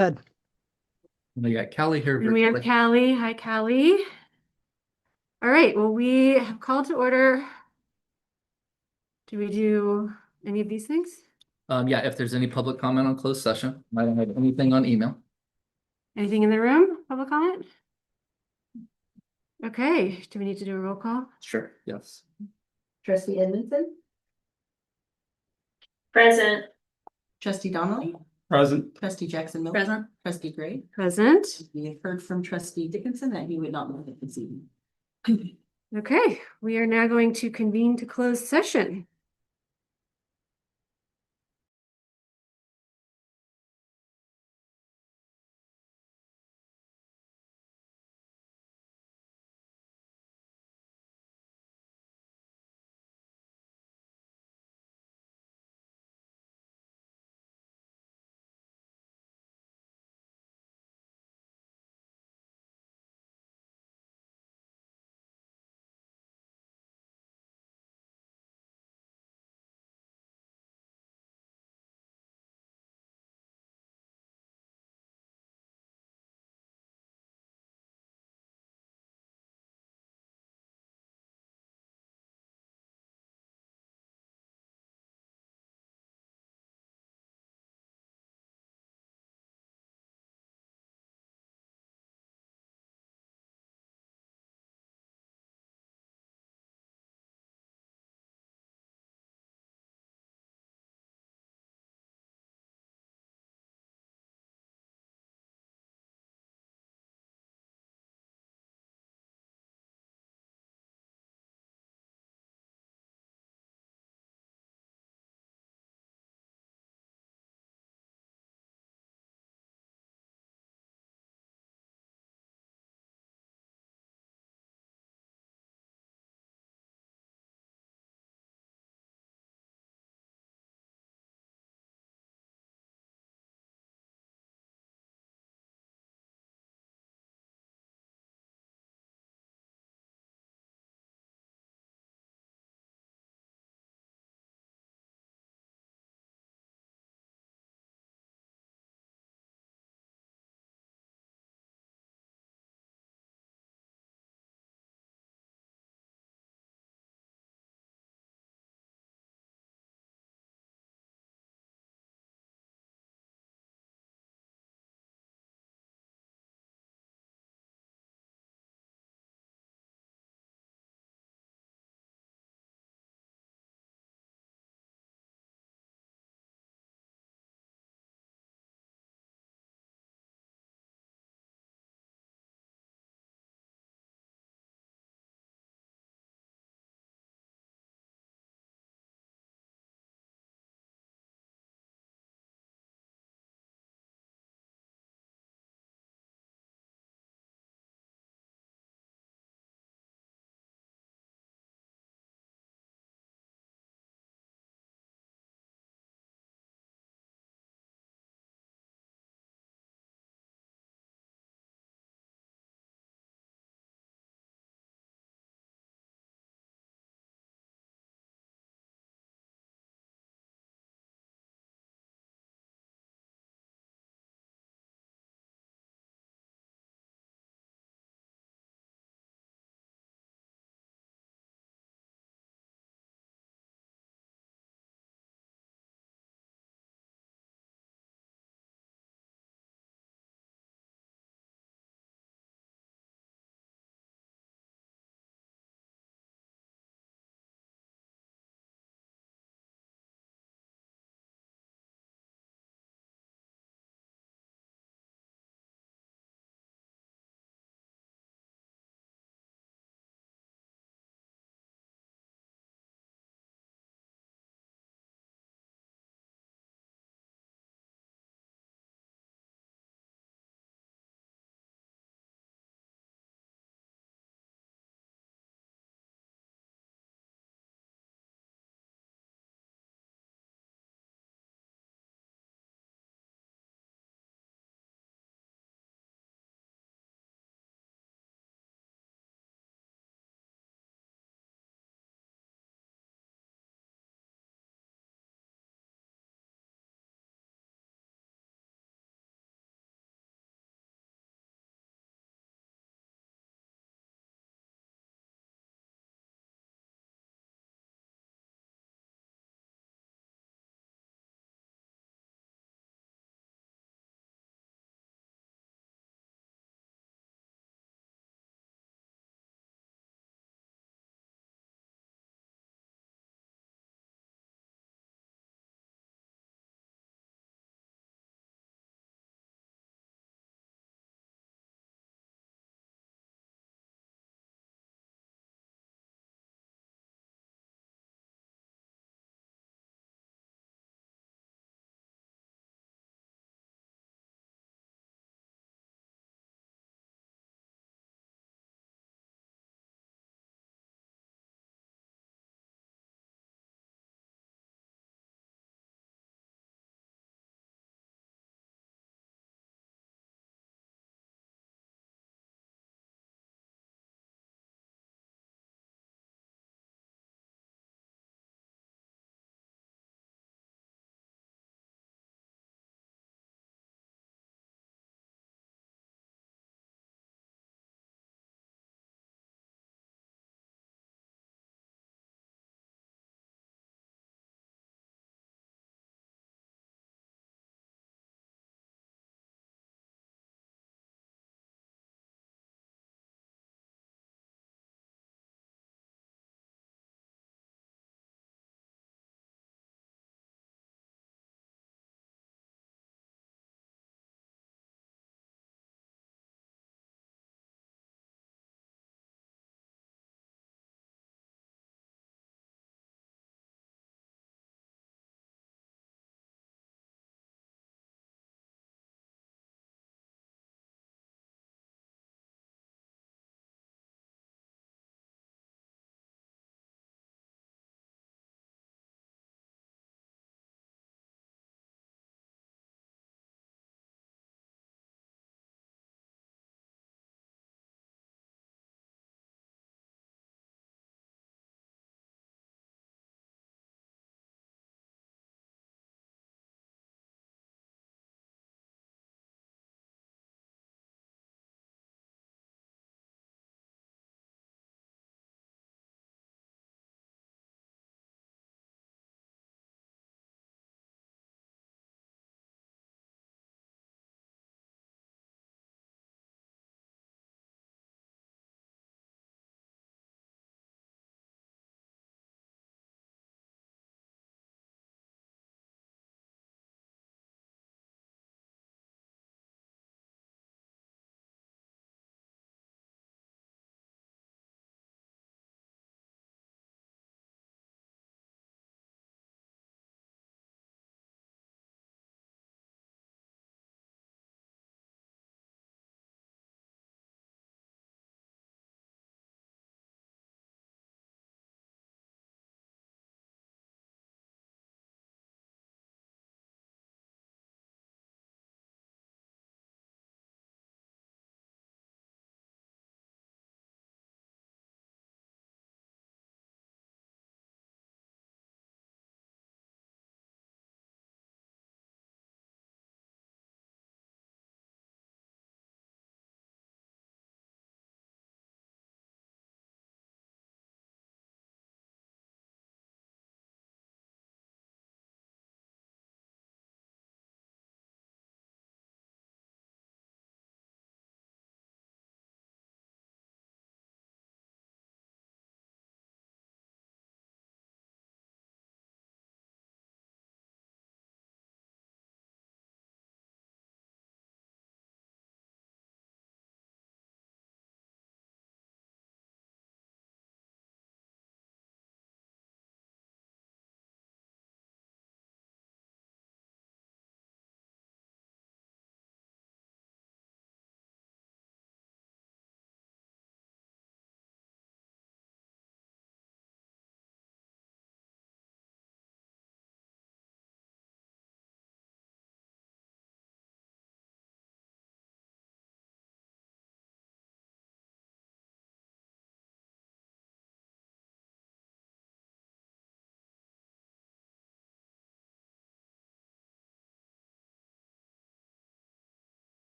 Good. We got Callie here And we have virtually. Callie. Hi, Callie. All right. Well, we have called to order. Do we do any of these things? Yeah, if there's any public comment on closed session, I don't have anything on email. Anything in the room? Public comment? Okay. Do we need to do a roll call? Sure. Yes. Trustee Edmondson, Present. trustee Donnelly, Present. trustee Jackson Miller. Present. Trustee Gray. Present. We have heard from trustee Dickinson that he would not make it this evening. Okay. We are now going to convene to closed session.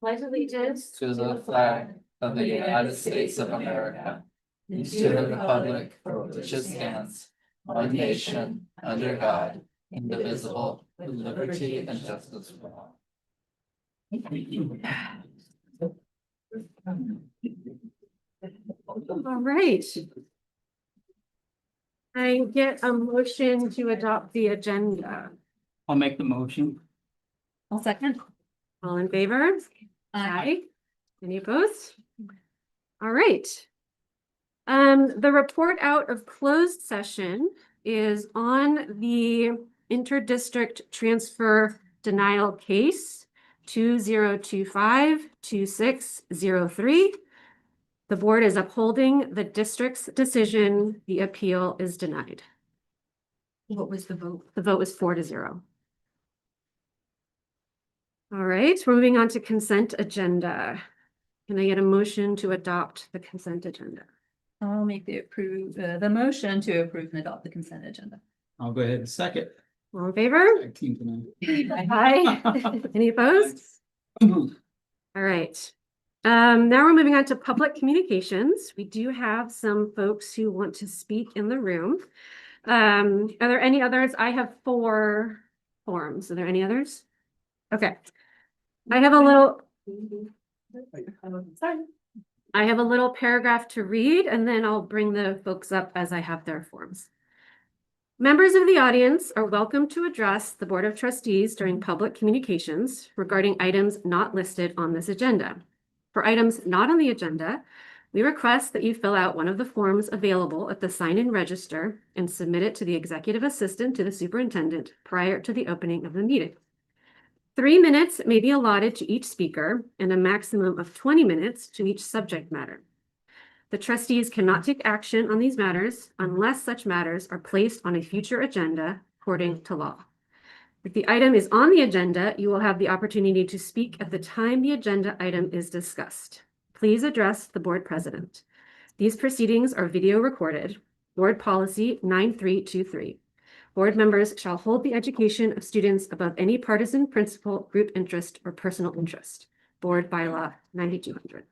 Pledge allegiance to the flag of the United States of America, and to the republic for which it stands, one nation, under God, indivisible, with liberty and justice for all. All right. I get a motion to adopt the agenda. I'll make the motion. I'll second. All in favor? Aye. Any opposed? All right. The report out of closed session is on the interdistrict transfer denial case 2025-2603. The board is upholding the district's decision. The appeal is denied. What was the vote? The vote was 4-0. All right, we're moving on to consent agenda. Can I get a motion to adopt the consent agenda? I'll make the motion to approve and adopt the consent agenda. I'll go ahead and second. All in favor? Tag team tonight. Aye. Any opposed? All right. Now we're moving on to public communications. We do have some folks who want to speak in the room. Are there any others? I have 4 forms. Are there any others? Okay. I have a little paragraph to read, and then I'll bring the folks up as I have their forms. Members of the audience are welcome to address the Board of Trustees during public communications regarding items not listed on this agenda. For items not on the agenda, we request that you fill out one of the forms available at the sign-in register and submit it to the executive assistant to the superintendent prior to the opening of the meeting. 3 minutes may be allotted to each speaker and a maximum of 20 minutes to each subject matter. The trustees cannot take action on these matters unless such matters are placed on a future agenda according to law. If the item is on the agenda, you will have the opportunity to speak at the time the agenda item is discussed. Please address the board president. These proceedings are video recorded. Board Policy 9323. Board members shall hold the education of students above any partisan principle, group interest, or personal interest. Board Bylaw 9200.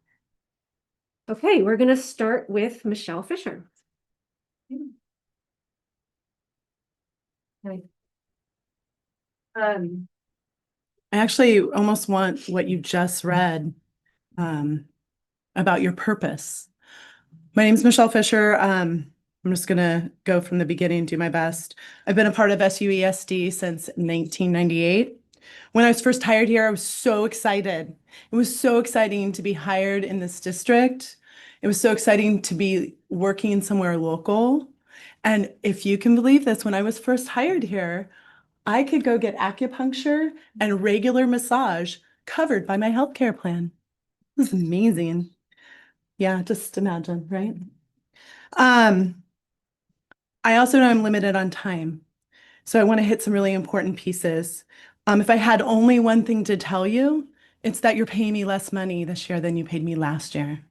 Okay, we're going to start with Michelle Fisher. Okay. I actually almost want what you just read about your purpose. My name is Michelle Fisher. I'm just going to go from the beginning, do my best. I've been a part of SUESD since 1998. When I was first hired here, I was so excited. It was so exciting to be hired in this district. It was so exciting to be working somewhere local. And if you can believe this, when I was first hired here, I could go get acupuncture and regular massage covered by my healthcare plan. It was amazing. Yeah, just imagine, right? I also know I'm limited on time, so I want to hit some really important pieces. If I had only one thing to tell you, it's that you're paying me less money this year than you paid me last year.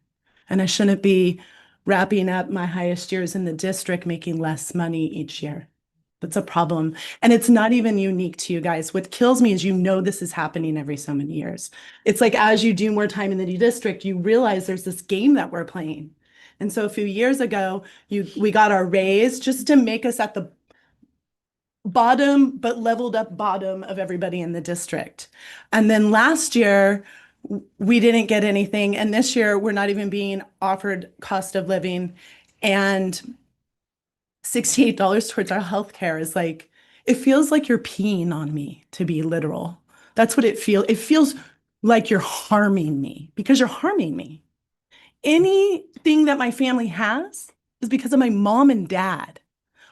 And I shouldn't be wrapping up my highest years in the district making less money each year. That's a problem. And it's not even unique to you guys. What kills me is this is happening every so many years. It's like as you do more time in the district, you realize there's this game that we're playing. And so a few years ago, we got our raise just to make us at the bottom, but leveled up bottom of everybody in the district. And then last year, we didn't get anything. And this year, we're not even being offered cost of living. And $68 towards our healthcare is like, it feels like you're peeing on me, to be literal. That's what it feels. It feels like you're harming me because you're harming me. Anything that my family has is because of my mom and dad.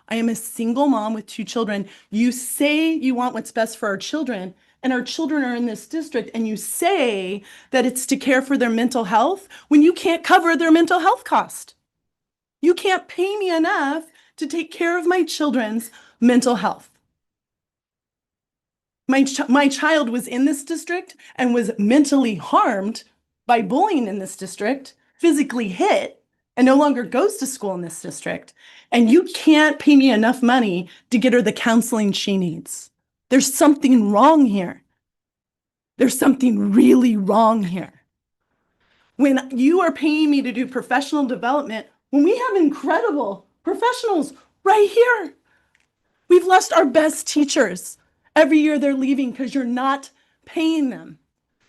I am a single mom with 2 children. You say you want what's best for our children, and our children are in this district, and you say that it's to care for their mental health when you can't cover their mental health cost. You can't pay me enough to take care of my children's mental health. My child was in this district and was mentally harmed by bullying in this district, physically hit, and no longer goes to school in this district. And you can't pay me enough money to get her the counseling she needs. There's something wrong here. There's something really wrong here. When you are paying me to do professional development, when we have incredible professionals right here, we've lost our best teachers. Every year they're leaving because you're not paying them.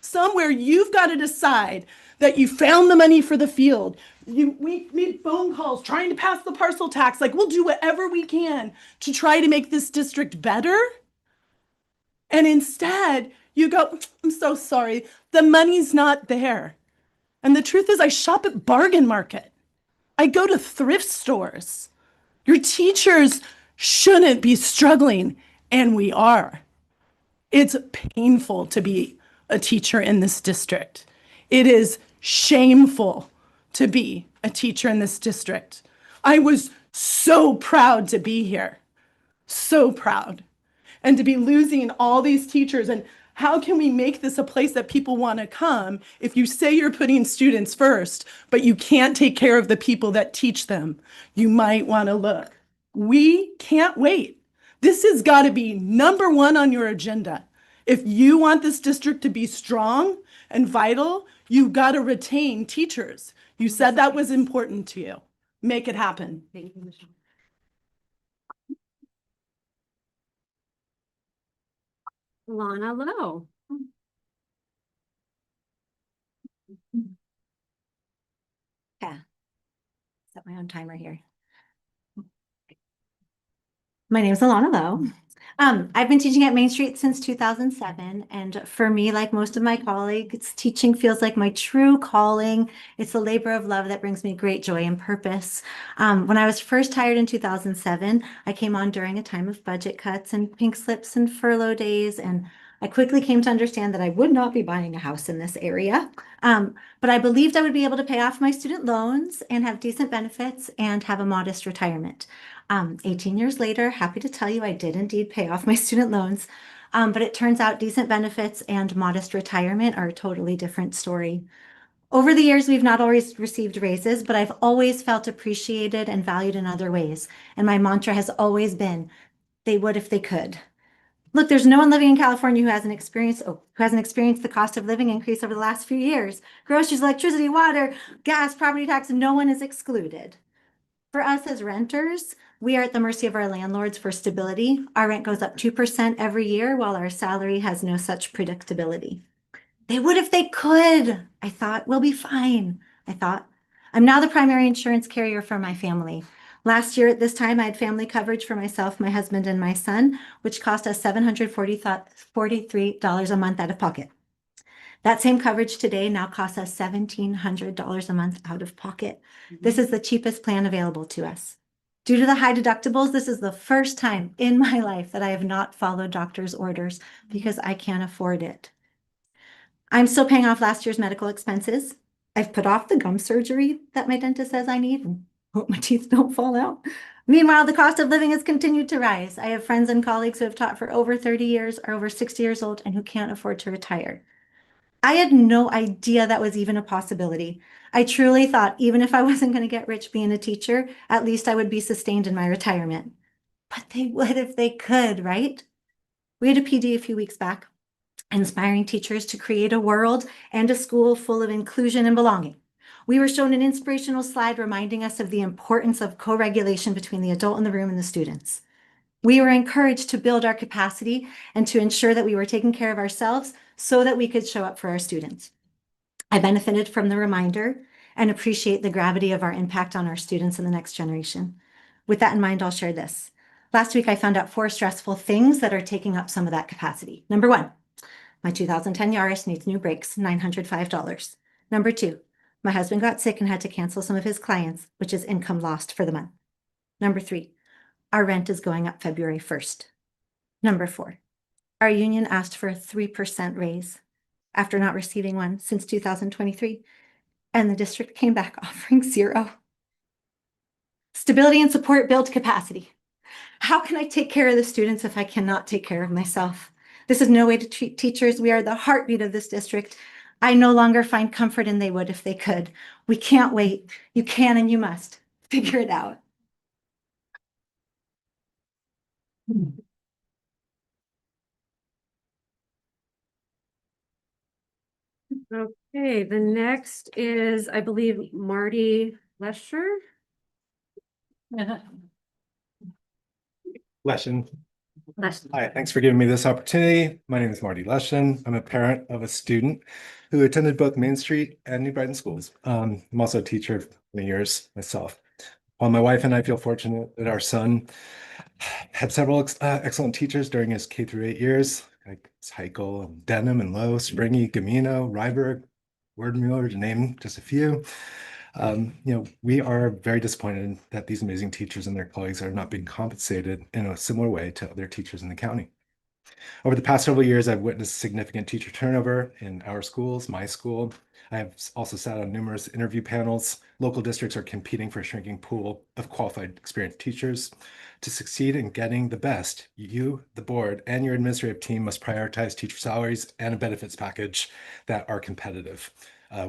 Somewhere you've got to decide that you found the money for the field. We made phone calls trying to pass the parcel tax. Like, we'll do whatever we can to try to make this district better. And instead, you go, I'm so sorry, the money's not there. And the truth is, I shop at Bargain Market. I go to thrift stores. Your teachers shouldn't be struggling, and we are. It's painful to be a teacher in this district. It is shameful to be a teacher in this district. I was so proud to be here, so proud. And to be losing all these teachers. And how can we make this a place that people want to come if you say you're putting students first, but you can't take care of the people that teach them? You might want to look. We can't wait. This has got to be number one on your agenda. If you want this district to be strong and vital, you've got to retain teachers. You said that was important to you. Make it happen. Thank you, Michelle. Lana Lowe. Yeah. Set my own timer here. My name is Alana Lowe. I've been teaching at Main Street since 2007, and for me, like most of my colleagues, teaching feels like my true calling. It's a labor of love that brings me great joy and purpose. When I was first hired in 2007, I came on during a time of budget cuts and pink slips and furlough days, and I quickly came to understand that I would not be buying a house in this area. But I believed I would be able to pay off my student loans and have decent benefits and have a modest retirement. 18 years later, happy to tell you I did indeed pay off my student loans, but it turns out decent benefits and modest retirement are a totally different story. Over the years, we've not always received raises, but I've always felt appreciated and valued in other ways. And my mantra has always been, they would if they could. Look, there's no one living in California who hasn't experienced the cost of living increase over the last few years. Groceries, electricity, water, gas, property tax, no one is excluded. For us as renters, we are at the mercy of our landlords for stability. Our rent goes up 2% every year, while our salary has no such predictability. They would if they could. I thought, we'll be fine. I thought, I'm now the primary insurance carrier for my family. Last year at this time, I had family coverage for myself, my husband, and my son, which cost us $743 a month out of pocket. That same coverage today now costs us $1,700 a month out of pocket. This is the cheapest plan available to us. Due to the high deductibles, this is the first time in my life that I have not followed doctor's orders because I can't afford it. I'm still paying off last year's medical expenses. I've put off the gum surgery that my dentist says I need and hope my teeth don't fall out. Meanwhile, the cost of living has continued to rise. I have friends and colleagues who have taught for over 30 years, are over 60 years old, and who can't afford to retire. I had no idea that was even a possibility. I truly thought even if I wasn't going to get rich being a teacher, at least I would be sustained in my retirement. But they would if they could, right? We had a PD a few weeks back, inspiring teachers to create a world and a school full of inclusion and belonging. We were shown an inspirational slide reminding us of the importance of co-regulation between the adult in the room and the students. We were encouraged to build our capacity and to ensure that we were taking care of ourselves so that we could show up for our students. I benefited from the reminder and appreciate the gravity of our impact on our students and the next generation. With that in mind, I'll share this. Last week, I found out 4 stressful things that are taking up some of that capacity. Number 1, my 2010 Yaris needs new brakes, $905. Number 2, my husband got sick and had to cancel some of his clients, which is income lost for the month. Number 3, our rent is going up February 1st. Number 4, our union asked for a 3% raise after not receiving one since 2023, and the district came back offering 0. Stability and support build capacity. How can I take care of the students if I cannot take care of myself? This is no way to treat teachers. We are the heartbeat of this district. I no longer find comfort in they would if they could. We can't wait. You can and you must. Figure it out. Okay, the next is, I believe, Marty Lesher. Leshen. Lesh- Hi, thanks for giving me this opportunity. My name is Marty Leshen. I'm a parent of a student who attended both Main Street and New Brighton schools. I'm also a teacher for many years myself. While my wife and I feel fortunate that our son had several excellent teachers during his K through 8 years, like Heichel, Denham and Lowe, Springy, Gamino, Ryberg, Wordmuller, to name just a few. We are very disappointed that these amazing teachers and their colleagues are not being compensated in a similar way to other teachers in the county. Over the past several years, I've witnessed significant teacher turnover in our schools, my school. I have also sat on numerous interview panels. Local districts are competing for a shrinking pool of qualified, experienced teachers. To succeed in getting the best, you, the board, and your administrative team must prioritize teacher salaries and a benefits package that are competitive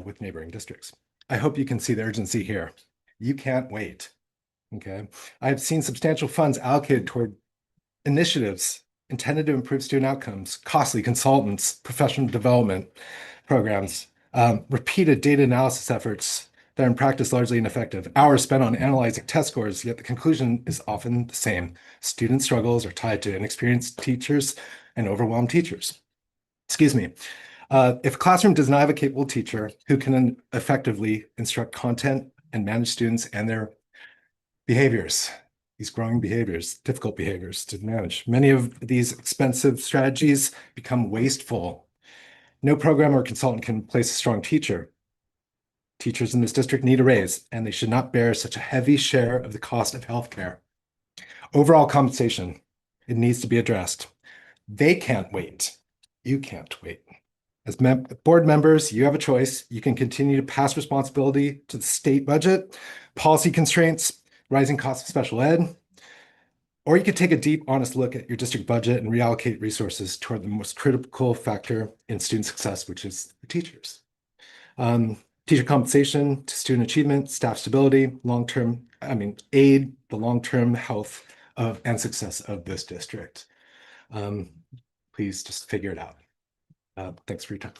with neighboring districts. I hope you can see the urgency here. You can't wait. Okay. I've seen substantial funds allocated toward initiatives intended to improve student outcomes, costly consultants, professional development programs, repeated data analysis efforts that are in practice largely ineffective, hours spent on analyzing test scores, yet the conclusion is often the same. Student struggles are tied to inexperienced teachers and overwhelmed teachers. Excuse me. If a classroom does not have a capable teacher who can effectively instruct content and manage students and their behaviors, these growing behaviors, difficult behaviors to manage, many of these expensive strategies become wasteful. No program or consultant can replace a strong teacher. Teachers in this district need a raise, and they should not bear such a heavy share of the cost of healthcare. Overall compensation, it needs to be addressed. They can't wait. You can't wait. As board members, you have a choice. You can continue to pass responsibility to the state budget, policy constraints, rising costs of special ed, or you could take a deep, honest look at your district budget and reallocate resources toward the most critical factor in student success, which is the teachers. Teacher compensation to student achievement, staff stability, aid the long-term health of and success of this district. Please just figure it out. Thanks for your time.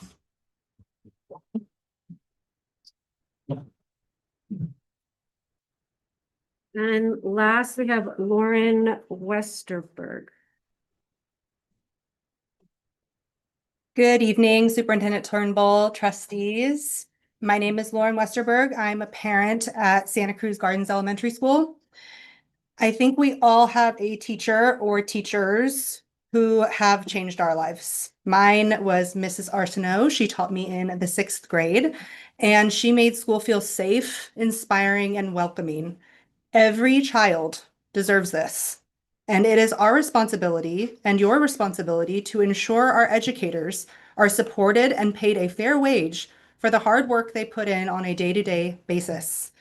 And last, we have Lauren Westerberg. Good evening, Superintendent Turnbull, trustees. My name is Lauren Westerberg. I'm a parent at Santa Cruz Gardens Elementary School. I think we all have a teacher or teachers who have changed our lives. Mine was Mrs. Arsenault. She taught me in the 6th grade, and she made school feel safe, inspiring, and welcoming. Every child deserves this. And it is our responsibility and your responsibility to ensure our educators are supported and paid a fair wage for the hard work they put in on a day-to-day basis.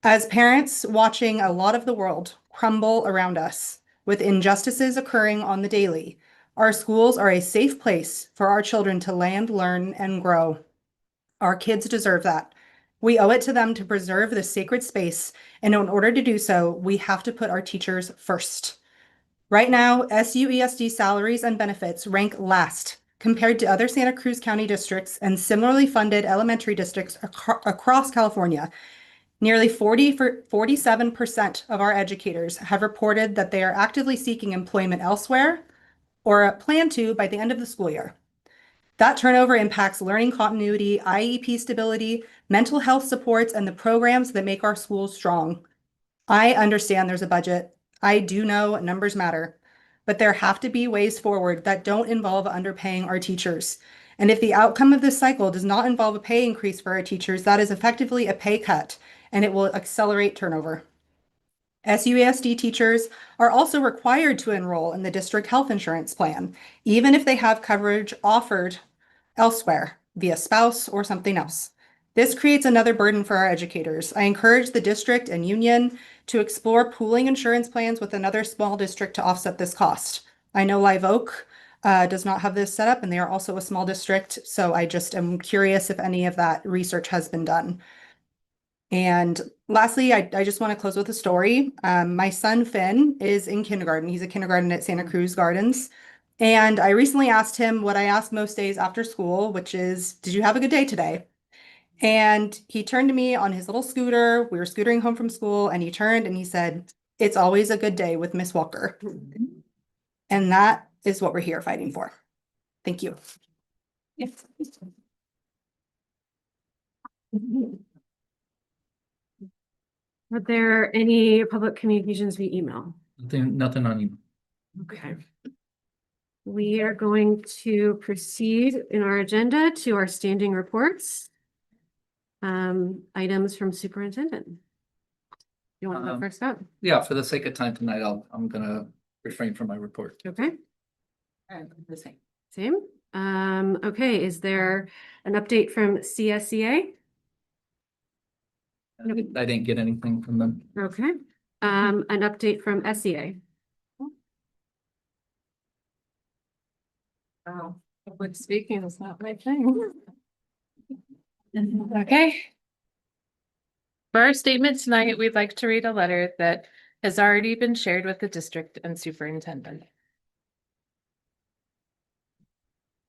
As parents watching a lot of the world crumble around us with injustices occurring on the daily, our schools are a safe place for our children to land, learn, and grow. Our kids deserve that. We owe it to them to preserve this sacred space, and in order to do so, we have to put our teachers first. Right now, SUESD salaries and benefits rank last compared to other Santa Cruz County districts and similarly funded elementary districts across California. Nearly 47% of our educators have reported that they are actively seeking employment elsewhere or plan to by the end of the school year. That turnover impacts learning continuity, IEP stability, mental health supports, and the programs that make our schools strong. I understand there's a budget. I do know numbers matter, but there have to be ways forward that don't involve underpaying our teachers. And if the outcome of this cycle does not involve a pay increase for our teachers, that is effectively a pay cut, and it will accelerate turnover. SUESD teachers are also required to enroll in the district health insurance plan, even if they have coverage offered elsewhere via spouse or something else. This creates another burden for our educators. I encourage the district and union to explore pooling insurance plans with another small district to offset this cost. I know Live Oak does not have this set up, and they are also a small district, so I just am curious if any of that research has been done. And lastly, I just want to close with a story. My son, Finn, is in kindergarten. He's a kindergarten at Santa Cruz Gardens. And I recently asked him what I ask most days after school, which is, did you have a good day today? And he turned to me on his little scooter. We were scootering home from school, and he turned and he said, "It's always a good day with Miss Walker." And that is what we're here fighting for. Thank you. Are there any public communications via email? Nothing on you. Okay. We are going to proceed in our agenda to our standing reports. Items from superintendent. You want to go first up? Yeah, for the sake of time tonight, I'm gonna refrain from my report. Okay, The same. same. Okay, is there an update from CSEA? I didn't get anything from them. Okay, an update from SEA. Oh, public speaking is not my thing. Okay. For our statement tonight, we'd like to read a letter that has already been shared with the district and superintendent.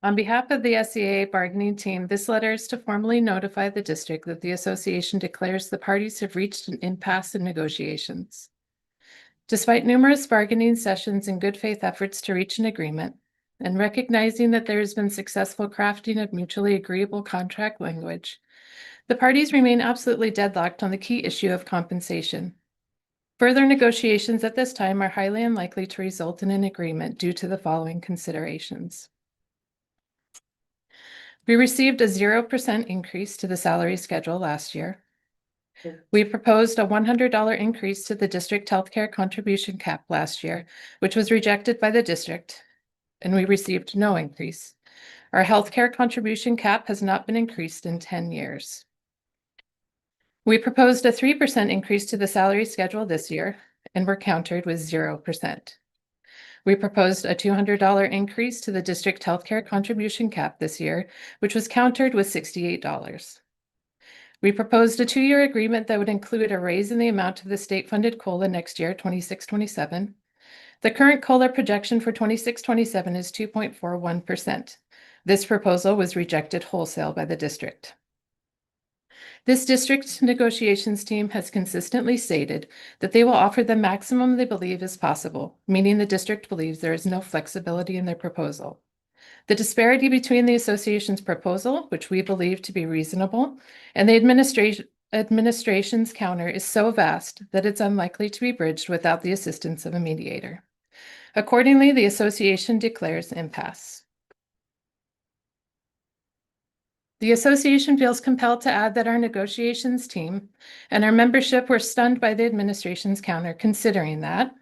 On behalf of the SEA bargaining team, this letter is to formally notify the district that the association declares the parties have reached an impasse in negotiations. Despite numerous bargaining sessions and good faith efforts to reach an agreement, and recognizing that there has been successful crafting of mutually agreeable contract language, the parties remain absolutely deadlocked on the key issue of compensation. Further negotiations at this time are highly unlikely to result in an agreement due to the following considerations. We received a 0% increase to the salary schedule last year. We proposed a $100 increase to the district healthcare contribution cap last year, which was rejected by the district, and we received no increase. Our healthcare contribution cap has not been increased in 10 years. We proposed a 3% increase to the salary schedule this year, and were countered with 0%. We proposed a $200 increase to the district healthcare contribution cap this year, which was countered with $68. We proposed a 2-year agreement that would include a raise in the amount of the state-funded COLA next year, 26-27. The current COLA projection for 26-27 is 2.41%. This proposal was rejected wholesale by the district. This district negotiations team has consistently stated that they will offer the maximum they believe is possible, meaning the district believes there is no flexibility in their proposal. The disparity between the association's proposal, which we believe to be reasonable, and the administration's counter is so vast that it's unlikely to be bridged without the assistance of a mediator. Accordingly, the association declares impasse. The association feels compelled to add that our negotiations team and our membership were stunned by the administration's counter, considering that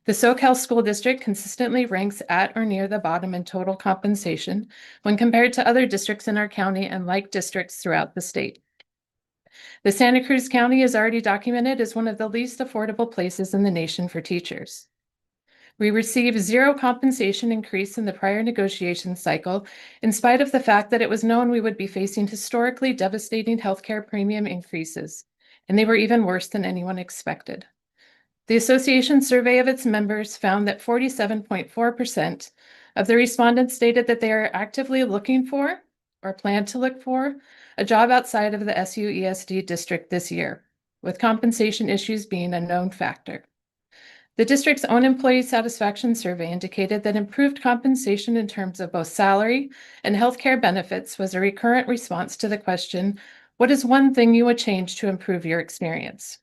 the SoCal School District consistently ranks at or near the bottom in total compensation when compared to other districts in our county and like districts throughout the state. The Santa Cruz County is already documented as one of the least affordable places in the nation for teachers. We received 0 compensation increase in the prior negotiation cycle, in spite of the fact that it was known we would be facing historically devastating healthcare premium increases, and they were even worse than anyone expected. The association survey of its members found that 47.4% of the respondents stated that they are actively looking for or plan to look for a job outside of the SUESD district this year, with compensation issues being a known factor. The district's own employee satisfaction survey indicated that improved compensation in terms of both salary and healthcare benefits was a recurrent response to the question, what is one thing you would change to improve your experience?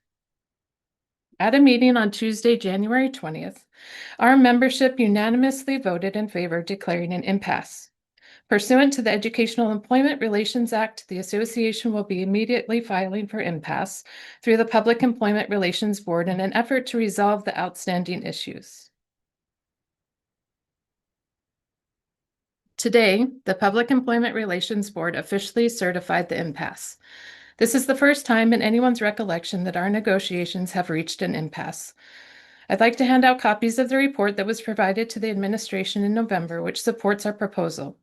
At a meeting on Tuesday, January 20th, our membership unanimously voted in favor of declaring an impasse. Pursuant to the Educational Employment Relations Act, the association will be immediately filing for impasse through the Public Employment Relations Board in an effort to resolve the outstanding issues. Today, the Public Employment Relations Board officially certified the impasse. This is the first time in anyone's recollection that our negotiations have reached an impasse. I'd like to hand out copies of the report that was provided to the administration in November, which supports our proposal,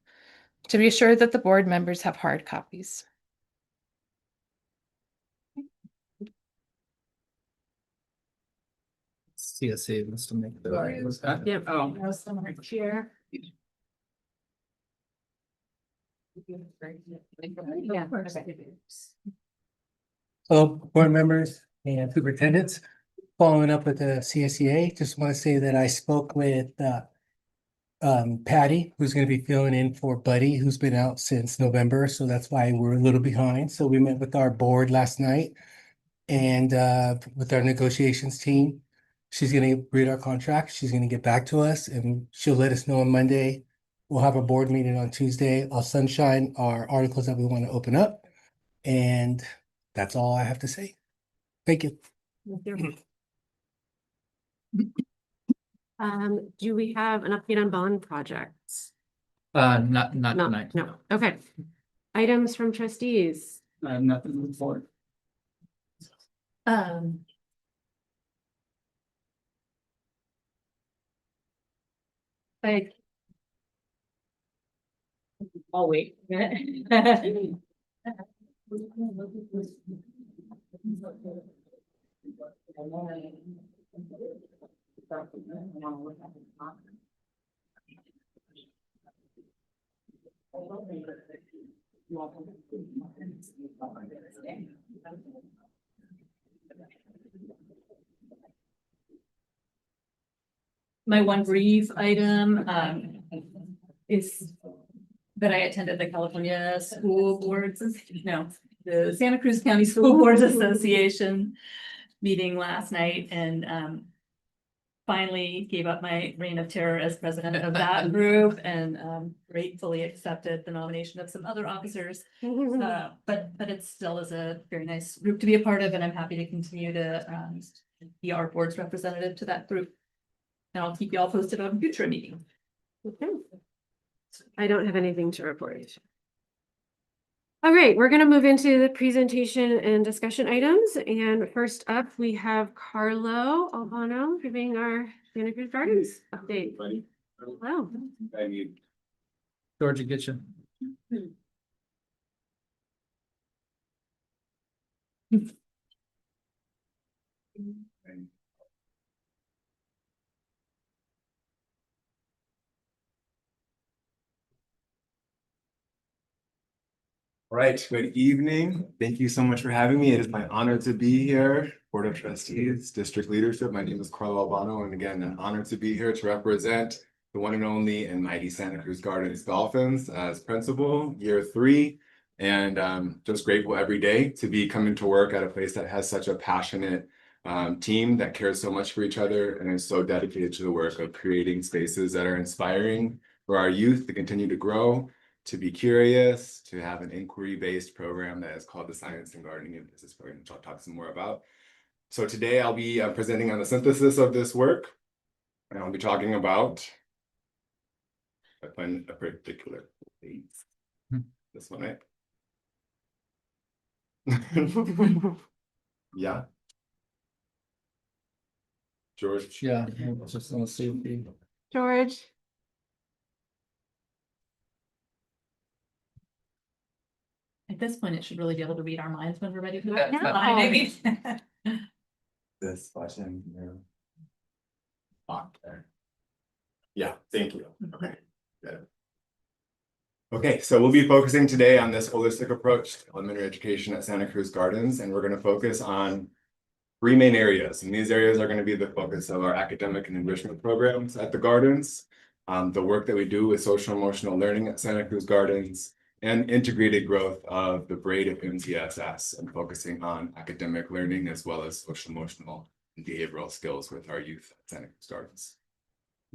to be sure that the board members have hard copies. CSA must have made the. Yep. Oh, There's some right here. Yeah. Hello, board members and superintendents. Following up with the CSEA, just want to say that I spoke with Patty, who's going to be filling in for Buddy, who's been out since November, so that's why we're a little behind. So we met with our board last night and with our negotiations team. She's going to read our contract. She's going to get back to us and she'll let us know on Monday. We'll have a board meeting on Tuesday. I'll sunshine our articles that we want to open up. And that's all I have to say. Thank you. Do we have an update on bond projects? Not No, tonight. no. Okay. Items from trustees. I have nothing to report. Like. I'll wait. My one brief item is that I attended the California School Boards, the Santa Cruz County School Boards Association meeting last night and finally gave up my reign of terror as president of that group and gratefully accepted the nomination of some other officers. But it still is a very nice group to be a part of, and I'm happy to continue to be our board's representative to that group. And I'll keep you all posted on future meetings. Okay. I don't have anything to report. All right, we're going to move into the presentation and discussion items. And first up, we have Carlo Albano giving our Santa Cruz Gardens update. Wow. Georgia, get you. All right, good evening. Thank you so much for having me. It is my honor to be here. Board of Trustees, District Leadership. My name is Carlo Albano, and again, an honor to be here to represent the one and only and mighty Santa Cruz Gardens Dolphins as principal, year 3. And just grateful every day to be coming to work at a place that has such a passionate team that cares so much for each other and is so dedicated to the work of creating spaces that are inspiring for our youth to continue to grow, to be curious, to have an inquiry-based program that is called the Science and Gardening and Business Program, which I'll talk some more about. So today I'll be presenting on the synthesis of this work, and I'll be talking about, I find a particular page. This one, right? Yeah. George. Yeah, I just want to see if you. George. At this point, it should really be able to read our minds when we're ready for Yeah, that. Maybe. This button here. There. Yeah, thank you. Okay, good. Okay, so we'll be focusing today on this holistic approach to elementary education at Santa Cruz Gardens, and we're going to focus on 3 main areas. And these areas are going to be the focus of our academic and enrichment programs at the Gardens, the work that we do with social emotional learning at Santa Cruz Gardens, and integrated growth of the braid of MTSS and focusing on academic learning as well as social emotional and behavioral skills with our youth at Santa Cruz Gardens.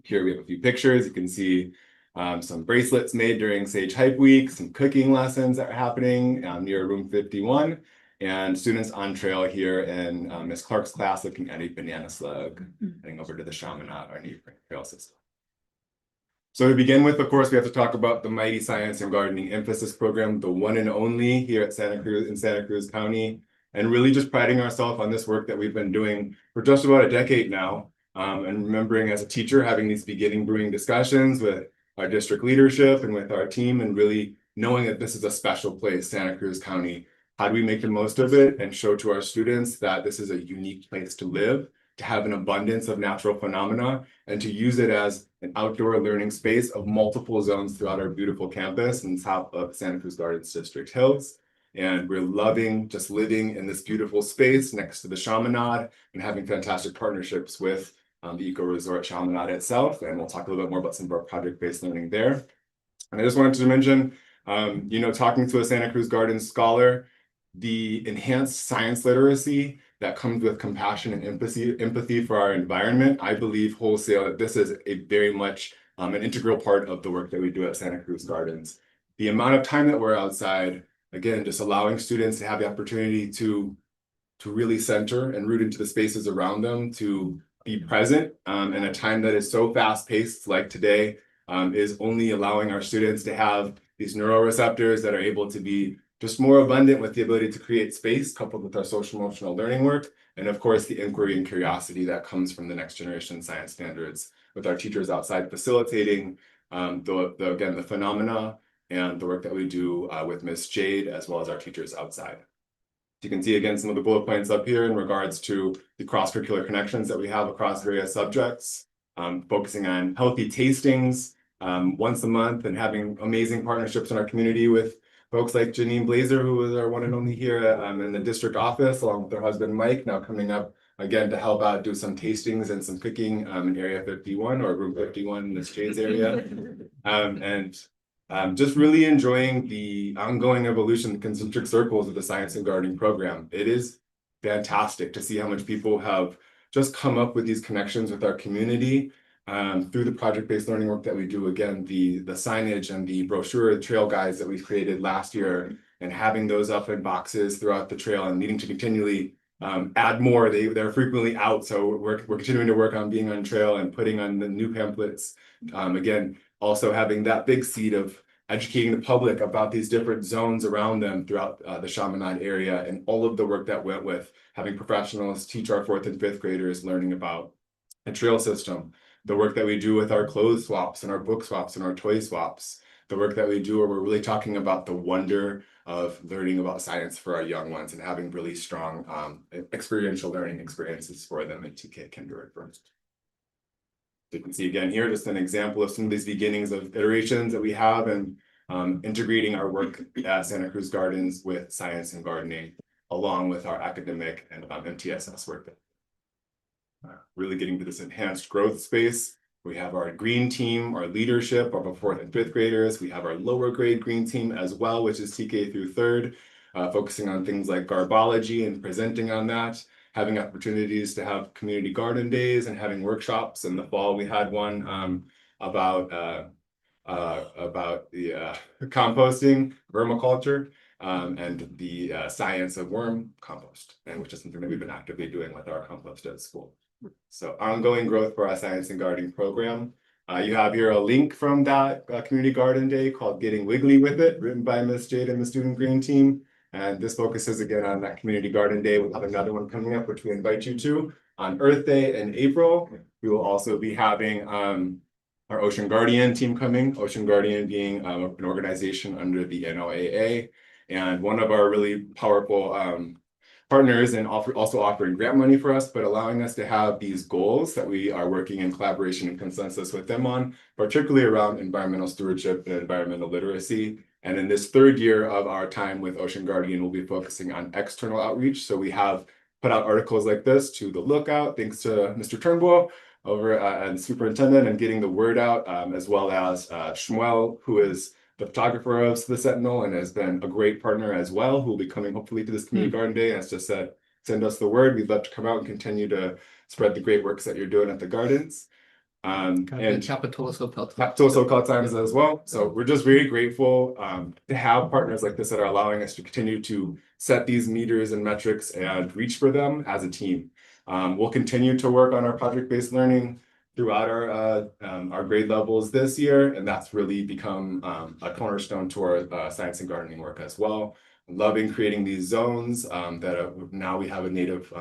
Here we have a few pictures. You can see some bracelets made during Sage Hype Week, some cooking lessons that are happening near room 51, and students on trail here in Ms. Clark's class looking at a banana slug, heading over to the Chaminade, our new trail system. So to begin with, of course, we have to talk about the mighty Science and Gardening Emphasis Program, the one and only here at Santa Cruz in Santa Cruz County, and really just priding ourselves on this work that we've been doing for just about a decade now. And remembering as a teacher, having these beginning brewing discussions with our district leadership and with our team, and really knowing that this is a special place, Santa Cruz County. How do we make the most of it and show to our students that this is a unique place to live to have an abundance of natural phenomena and to use it as an outdoor learning space of multiple zones throughout our beautiful campus in south of Santa Cruz Gardens District Hills. And we're loving just living in this beautiful space next to the Chaminade and having fantastic partnerships with the Eco Resort Chaminade itself. And we'll talk a little bit more about some of our project-based learning there. And I just wanted to mention, talking to a Santa Cruz Gardens scholar, the enhanced science literacy that comes with compassion and empathy for our environment, I believe wholesale that this is a very much an integral part of the work that we do at Santa Cruz Gardens. The amount of time that we're outside, again, just allowing students to have the opportunity to really center and root into the spaces around them, to be present in a time that is so fast-paced like today, is only allowing our students to have these neuroreceptors that are able to be just more abundant with the ability to create space coupled with our social emotional learning work. And of course, the inquiry and curiosity that comes from the next generation science standards with our teachers outside facilitating the phenomena and the work that we do with Miss Jade, as well as our teachers outside. You can see again some of the bullet points up here in regards to the cross-curricular connections that we have across various subjects, focusing on healthy tastings once a month and having amazing partnerships in our community with folks like Janine Blazer, who is our one and only here in the district office, along with her husband Mike, now coming up again to help out do some tastings and some cooking in Area 51 or Room 51 in this Jade's area. Just really enjoying the ongoing evolution, the concentric circles of the science and gardening program. It is fantastic to see how much people have just come up with these connections with our community through the project-based learning work that we do. Again, the signage and the brochure trail guides that we created last year, and having those up in boxes throughout the trail and needing to continually add more. They're frequently out, so we're continuing to work on being on trail and putting on the new pamphlets. Again, also having that big seed of educating the public about these different zones around them throughout the Chaminade area, and all of the work that went with having professionals teach our 4th and 5th graders learning about a trail system, the work that we do with our clothes swaps and our book swaps and our toy swaps, the work that we do where we're really talking about the wonder of learning about science for our young ones and having really strong experiential learning experiences for them in TK Kinder at first. You can see again here just an example of some of these beginnings of iterations that we have and integrating our work at Santa Cruz Gardens with science and gardening, along with our academic and MTSS work. Really getting to this enhanced growth space. We have our green team, our leadership, our 4th and 5th graders. We have our lower grade green team as well, which is TK through 3rd, focusing on things like garbology and presenting on that, having opportunities to have community garden days and having workshops. In the fall, we had one about the composting, vermiculture, and the science of worm compost, and which is something that we've been actively doing with our compost at school. So ongoing growth for our science and gardening program. You have here a link from that community garden day called Getting Wiggly With It, written by Miss Jade and the student green team. And this focuses again on that community garden day. We'll have another one coming up, which we invite you to on Earth Day in April. We will also be having our Ocean Guardian team coming, Ocean Guardian being an organization under the NOAA, and one of our really powerful partners, and also offering grant money for us, but allowing us to have these goals that we are working in collaboration and consensus with them on, particularly around environmental stewardship and environmental literacy. And in this 3rd year of our time with Ocean Guardian, we'll be focusing on external outreach. So we have put out articles like this to the Lookout, thanks to Mr. Turnbull over and superintendent, and getting the word out, as well as Shmuel, who is the photographer of the Sentinel and has been a great partner as well, who will be coming hopefully to this community garden day and has just said, send us the word. We'd love to come out and continue to spread the great works that you're doing at the gardens. And Capitola times as well. So we're just very grateful to have partners like this that are allowing us to continue to set these meters and metrics and reach for them as a team. We'll continue to work on our project-based learning throughout our grade levels this year, and that's really become a cornerstone to our science and gardening work as well. Loving creating these zones that now we have a native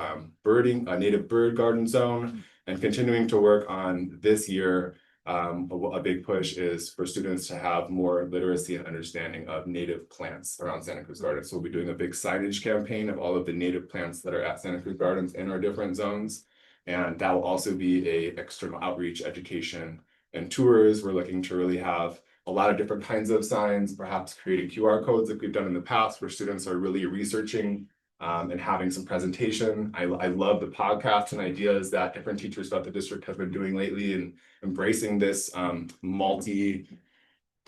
bird garden zone, and continuing to work on this year. A big push is for students to have more literacy and understanding of native plants around Santa Cruz Gardens. So we'll be doing a big signage campaign of all of the native plants that are at Santa Cruz Gardens in our different zones. And that will also be a external outreach, education, and tours. We're looking to really have a lot of different kinds of signs, perhaps creating QR codes like we've done in the past, where students are really researching and having some presentation. I love the podcasts and ideas that different teachers throughout the district have been doing lately and embracing this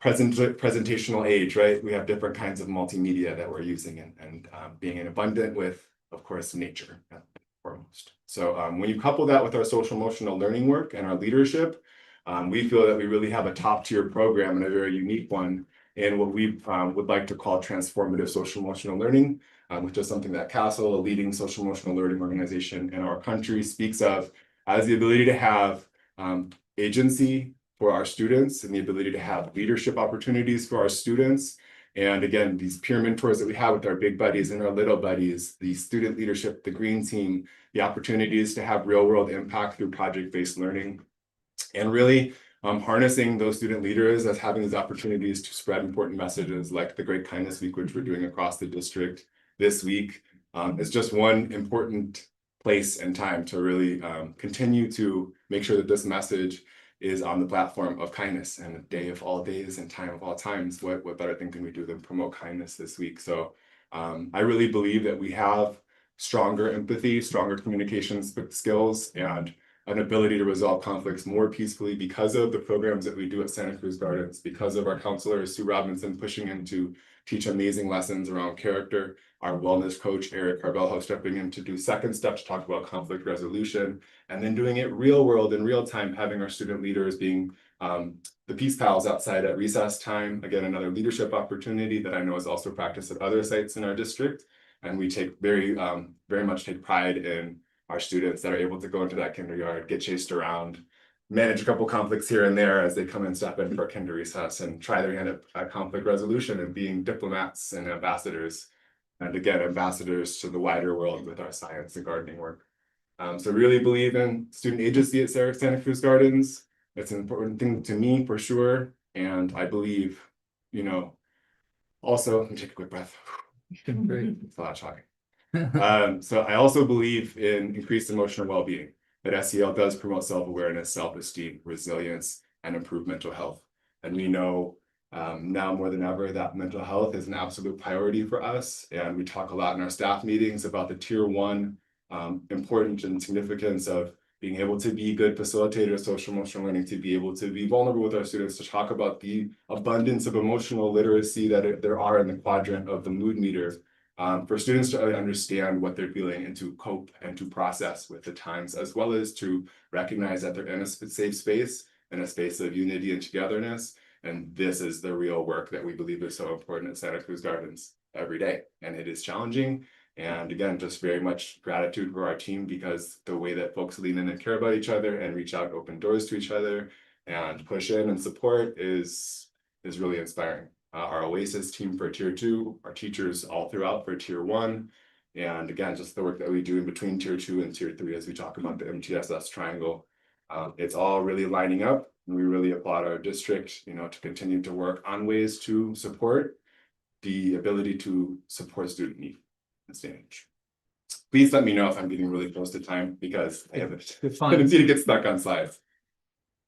presentational age, right? We have different kinds of multimedia that we're using and being in abundant with, of course, nature foremost. So when you couple that with our social emotional learning work and our leadership, we feel that we really have a top tier program and a very unique one in what we would like to call transformative social emotional learning, which is something that Castle, a leading social emotional learning organization in our country, speaks of as the ability to have agency for our students and the ability to have leadership opportunities for our students. And again, these peer mentors that we have with our big buddies and our little buddies, the student leadership, the green team, the opportunities to have real world impact through project-based learning, and really harnessing those student leaders as having these opportunities to spread important messages like the Great Kindness Week, which we're doing across the district this week. It's just one important place and time to really continue to make sure that this message is on the platform of kindness and a day of all days and time of all times. What better thing can we do than promote kindness this week? So I really believe that we have stronger empathy, stronger communications skills, and an ability to resolve conflicts more peacefully because of the programs that we do at Santa Cruz Gardens, because of our counselor, Sue Robinson, pushing in to teach amazing lessons around character, our wellness coach, Eric Carvalho, stepping in to do second step to talk about conflict resolution, and then doing it real world in real time, having our student leaders being the peace pals outside at recess time. Again, another leadership opportunity that I know is also practiced at other sites in our district. And we take very much take pride in our students that are able to go into that kindergarten, get chased around, manage a couple conflicts here and there as they come and step in for kinder recess and try their hand at conflict resolution and being diplomats and ambassadors. And again, ambassadors to the wider world with our science and gardening work. So really believe in student agency at Santa Cruz Gardens. It's an important thing to me for sure. And I believe, also, let me take a quick breath. It's a lot of talking. So I also believe in increased emotional well-being, that SEL does promote self-awareness, self-esteem, resilience, and improved mental health. And we know now more than ever that mental health is an absolute priority for us. And we talk a lot in our staff meetings about the tier 1 importance and significance of being able to be good facilitators of social emotional learning, to be able to be vulnerable with our students, to talk about the abundance of emotional literacy that there are in the quadrant of the mood meter. For students to understand what they're feeling and to cope and to process with the times, as well as to recognize that they're in a safe space, in a space of unity and togetherness. And this is the real work that we believe is so important at Santa Cruz Gardens every day. And it is challenging. And again, just very much gratitude for our team, because the way that folks lean in and care about each other and reach out, open doors to each other and push in and support is really inspiring. Our Oasis team for tier 2, our teachers all throughout for tier 1. And again, just the work that we do in between tier 2 and tier 3 as we talk about the MTSS triangle. It's all really lining up, and we really applaud our district, to continue to work on ways to support the ability to support student need in this stage. Please let me know if I'm getting really close to time, because I have a tendency to get stuck on slides.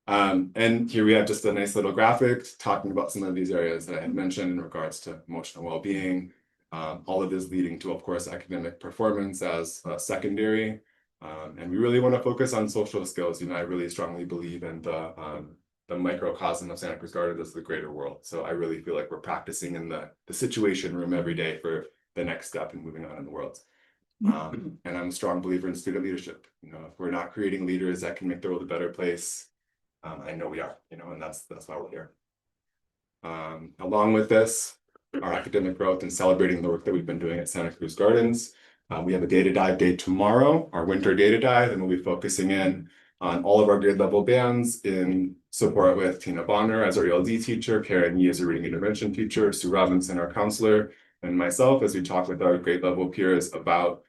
And here we have just a nice little graphic talking about some of these areas that I had mentioned in regards to emotional well-being. All of this leading to, of course, academic performance as secondary. And we really want to focus on social skills. I really strongly believe in the microcosm of Santa Cruz Gardens as the greater world. So I really feel like we're practicing in the situation room every day for the next step in moving on in the world. And I'm a strong believer in student leadership. If we're not creating leaders that can make the world a better place, I know we are, and that's why we're here. Along with this, our academic growth and celebrating the work that we've been doing at Santa Cruz Gardens. We have a data dive day tomorrow, our winter data dive, and we'll be focusing in on all of our grade level bands in support with Tina Bonner as our ELD teacher, Karen Yee as a reading intervention teacher, Sue Robinson, our counselor, and myself as we talk with our grade level peers about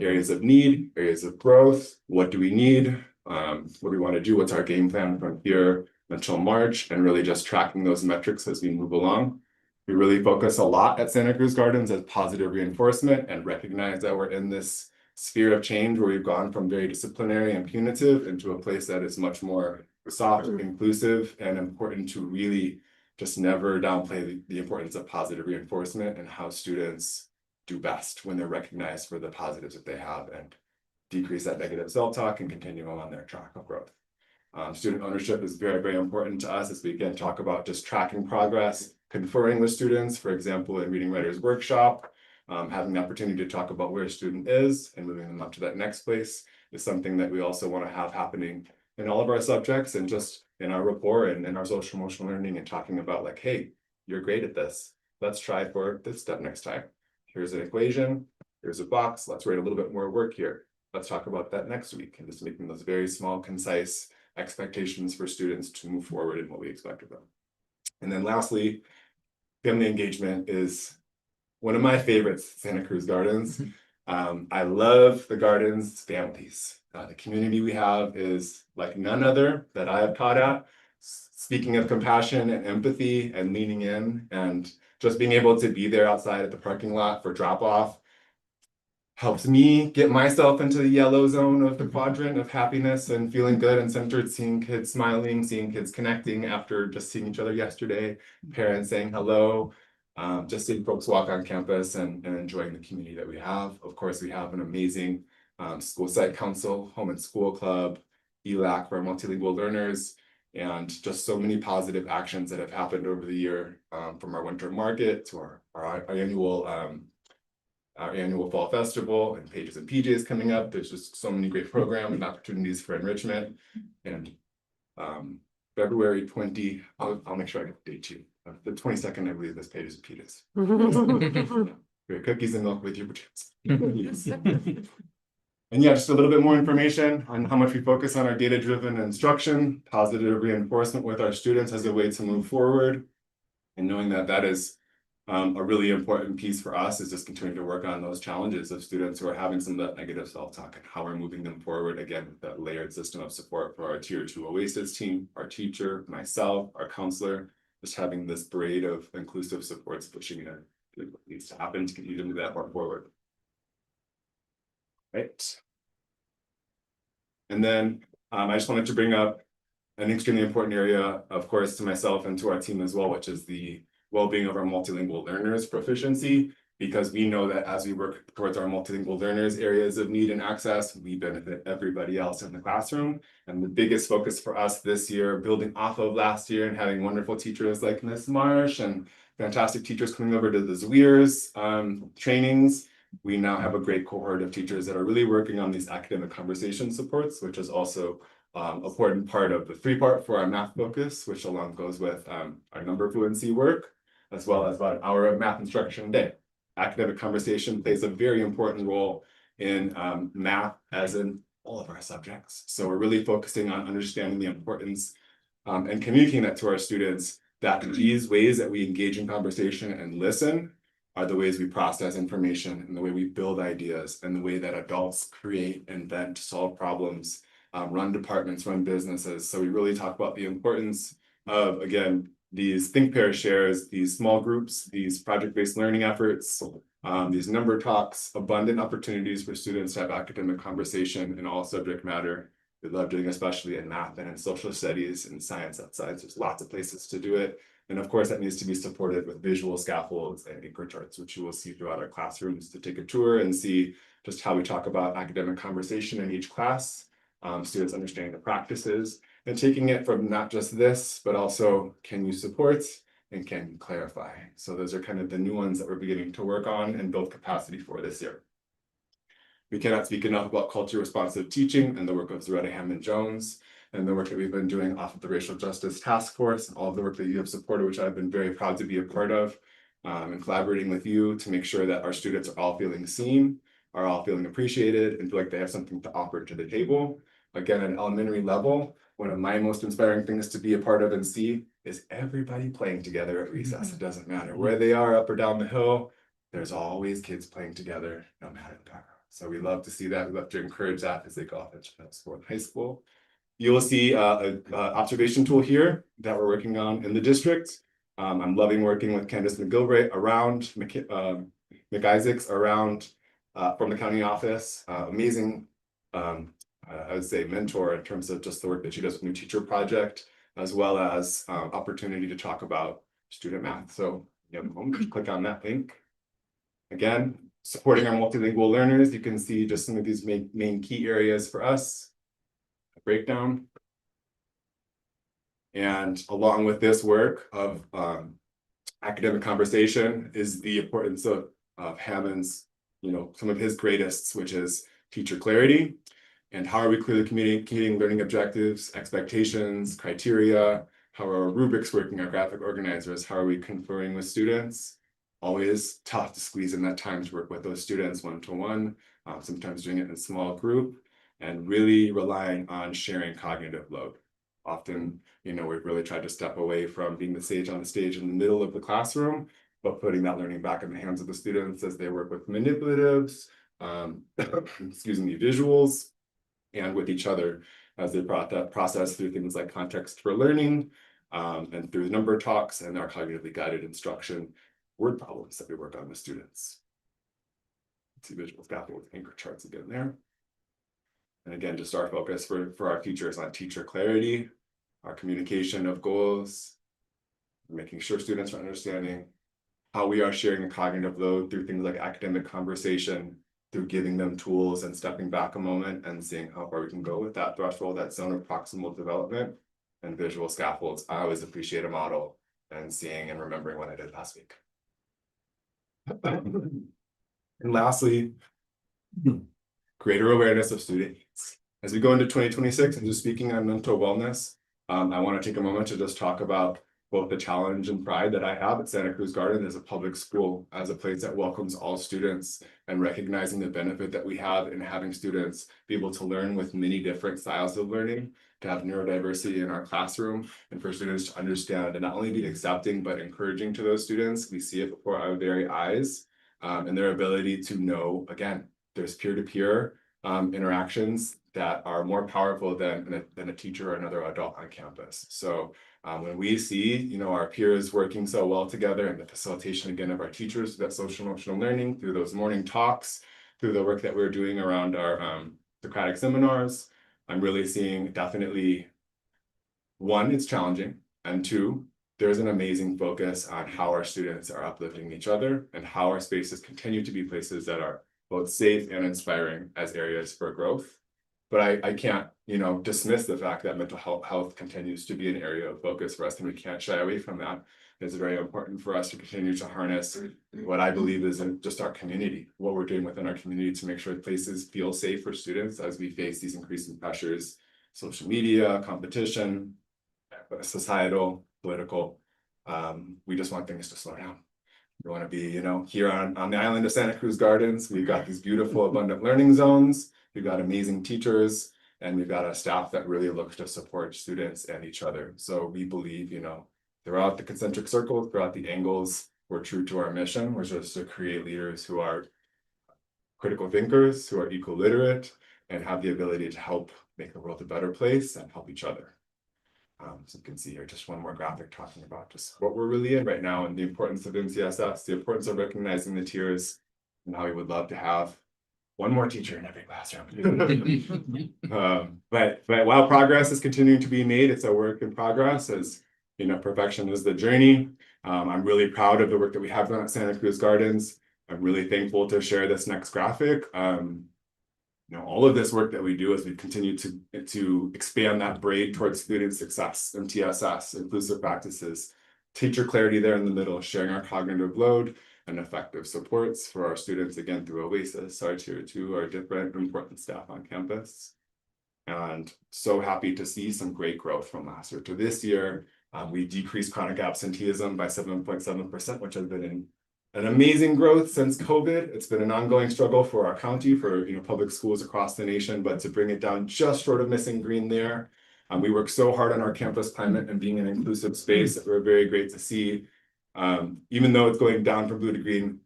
areas of need, areas of growth, what do we need, what do we want to do, what's our game plan from here until March, and really just tracking those metrics as we move along. We really focus a lot at Santa Cruz Gardens as positive reinforcement and recognize that we're in this sphere of change where we've gone from very disciplinary and punitive into a place that is much more soft, inclusive, and important to really just never downplay the importance of positive reinforcement and how students do best when they're recognized for the positives that they have and decrease that negative self-talk and continue on their track of growth. Student ownership is very, very important to us as we again talk about just tracking progress, conferring with students, for example, in Reading Writers Workshop, having the opportunity to talk about where a student is and moving them up to that next place is something that we also want to have happening in all of our subjects and just in our rapport and in our social emotional learning and talking about like, hey, you're great at this. Let's try for this step next time. Here's an equation, here's a box, let's write a little bit more work here. Let's talk about that next week and just making those very small, concise expectations for students to move forward in what we expect of them. And then lastly, family engagement is one of my favorites, Santa Cruz Gardens. I love the Gardens families. The community we have is like none other that I have taught at. Speaking of compassion and empathy and leaning in and just being able to be there outside at the parking lot for drop off helps me get myself into the yellow zone of the quadrant of happiness and feeling good and centered, seeing kids smiling, seeing kids connecting after just seeing each other yesterday, parents saying hello, just seeing folks walk on campus and enjoying the community that we have. Of course, we have an amazing school site council, home and school club, ELAC for our multilingual learners, and just so many positive actions that have happened over the year, from our winter market to our annual fall festival and Pages and PJs coming up. There's just so many great programs and opportunities for enrichment. And February 20, I'll make sure I get the date too. The 22nd, I believe, this Pages and PJs. Great cookies and milk with you, perchance. Yes. And yeah, just a little bit more information on how much we focus on our data-driven instruction, positive reinforcement with our students as a way to move forward. And knowing that that is a really important piece for us is just continuing to work on those challenges of students who are having some of that negative self-talk and how we're moving them forward, again, with that layered system of support for our Tier 2 OASIS team, our teacher, myself, our counselor, just having this braid of inclusive supports pushing it needs to happen to continue to move that part forward. Right. And then I just wanted to bring up an extremely important area, of course, to myself and to our team as well, which is the well-being of our multilingual learners' proficiency, because we know that as we work towards our multilingual learners' areas of need and access, we benefit everybody else in the classroom. And the biggest focus for us this year, building off of last year and having wonderful teachers like Miss Marsh and fantastic teachers coming over to the SUESD trainings, we now have a great cohort of teachers that are really working on these academic conversation supports, which is also an important part of the 3-part for our math focus, which along goes with our number fluency work, as well as about an hour of math instruction a day. Academic conversation plays a very important role in math, as in all of our subjects. So we're really focusing on understanding the importance and communicating that to our students, that these ways that we engage in conversation and listen are the ways we process information and the way we build ideas and the way that adults create, invent, solve problems, run departments, run businesses. So we really talk about the importance of, again, these think, pair, shares, these small groups, these project-based learning efforts, these number talks, abundant opportunities for students to have academic conversation in all subject matter. We love doing, especially in math and in social studies and science outside. There's lots of places to do it. And of course, that needs to be supported with visual scaffolds and anchor charts, which you will see throughout our classrooms to take a tour and see just how we talk about academic conversation in each class, students understanding the practices, and taking it from not just this, but also can you support and can you clarify? So those are kind of the new ones that we're beginning to work on and build capacity for this year. We cannot speak enough about culture responsive teaching and the work of Zaretta Hammond-Jones and the work that we've been doing off of the Racial Justice Task Force and all of the work that you have supported, which I've been very proud to be a part of, and collaborating with you to make sure that our students are all feeling seen, are all feeling appreciated, and feel like they have something to offer to the table. Again, at an elementary level, one of my most inspiring things to be a part of and see is everybody playing together at recess. It doesn't matter where they are, up or down the hill, there's always kids playing together, no matter the background. So we love to see that. We love to encourage that as they go off into middle school and high school. You will see an observation tool here that we're working on in the district. I'm loving working with Candace McGilvray around McIsaacs around from the county office, amazing, I would say mentor in terms of just the work that she does with New Teacher Project, as well as opportunity to talk about student math. So you have a moment to click on that link. Again, supporting our multilingual learners, you can see just some of these main key areas for us, a breakdown. And along with this work of academic conversation is the importance of Hammond's, some of his greatest, which is teacher clarity. And how are we clearly communicating learning objectives, expectations, criteria? How are our rubrics working, our graphic organizers? How are we conferring with students? Always tough to squeeze in that time to work with those students one-to-one, sometimes doing it in a small group, and really relying on sharing cognitive load. Often, we've really tried to step away from being the sage on the stage in the middle of the classroom, but putting that learning back in the hands of the students as they work with manipulatives, excuse me, visuals, and with each other as they brought that process through things like context for learning, and through number talks and our cognitively guided instruction, word problems that we work on with students. Let's see visual scaffold with anchor charts again there. And again, just our focus for our teachers on teacher clarity, our communication of goals, making sure students are understanding how we are sharing a cognitive load through things like academic conversation, through giving them tools and stepping back a moment and seeing how far we can go with that threshold, that zone of proximal development, and visual scaffolds. I always appreciate a model and seeing and remembering what I did last week. And lastly, greater awareness of student needs. As we go into 2026 and just speaking on mental wellness, I want to take a moment to just talk about both the challenge and pride that I have at Santa Cruz Garden as a public school, as a place that welcomes all students, and recognizing the benefit that we have in having students be able to learn with many different styles of learning, to have neurodiversity in our classroom, and for students to understand and not only be accepting, but encouraging to those students. We see it before our very eyes, and their ability to know, again, there's peer-to-peer interactions that are more powerful than a teacher or another adult on campus. So when we see, our peers working so well together, and the facilitation again of our teachers, that social emotional learning through those morning talks, through the work that we're doing around our Socratic seminars, I'm really seeing definitely, one, it's challenging, and two, there's an amazing focus on how our students are uplifting each other and how our spaces continue to be places that are both safe and inspiring as areas for growth. But I can't, dismiss the fact that mental health continues to be an area of focus for us, and we can't shy away from that. It's very important for us to continue to harness what I believe is in just our community, what we're doing within our community to make sure places feel safe for students as we face these increasing pressures, social media, competition, societal, political. We just want things to slow down. We want to be, here on the island of Santa Cruz Gardens, we've got these beautiful, abundant learning zones. We've got amazing teachers, and we've got a staff that really looks to support students and each other. So we believe, throughout the concentric circle, throughout the angles, we're true to our mission, which is to create leaders who are critical thinkers, who are eco-literate, and have the ability to help make the world a better place and help each other. So you can see here just one more graphic talking about just what we're really in right now and the importance of MCSS, the importance of recognizing the tiers, and how we would love to have one more teacher in every classroom. But while progress is continuing to be made, it's a work in progress. As perfection is the journey. I'm really proud of the work that we have done at Santa Cruz Gardens. I'm really thankful to share this next graphic. All of this work that we do as we continue to expand that braid towards student success, MTSS, inclusive practices, teacher clarity there in the middle, sharing our cognitive load and effective supports for our students, again, through OASIS, our tier 2, our different important staff on campus. And so happy to see some great growth from last year to this year. We decreased chronic absenteeism by 7.7%, which has been an amazing growth since COVID. It's been an ongoing struggle for our county, for public schools across the nation, but to bring it down just short of missing green there. We work so hard on our campus climate and being an inclusive space that we're very great to see. Even though it's going down from blue to green,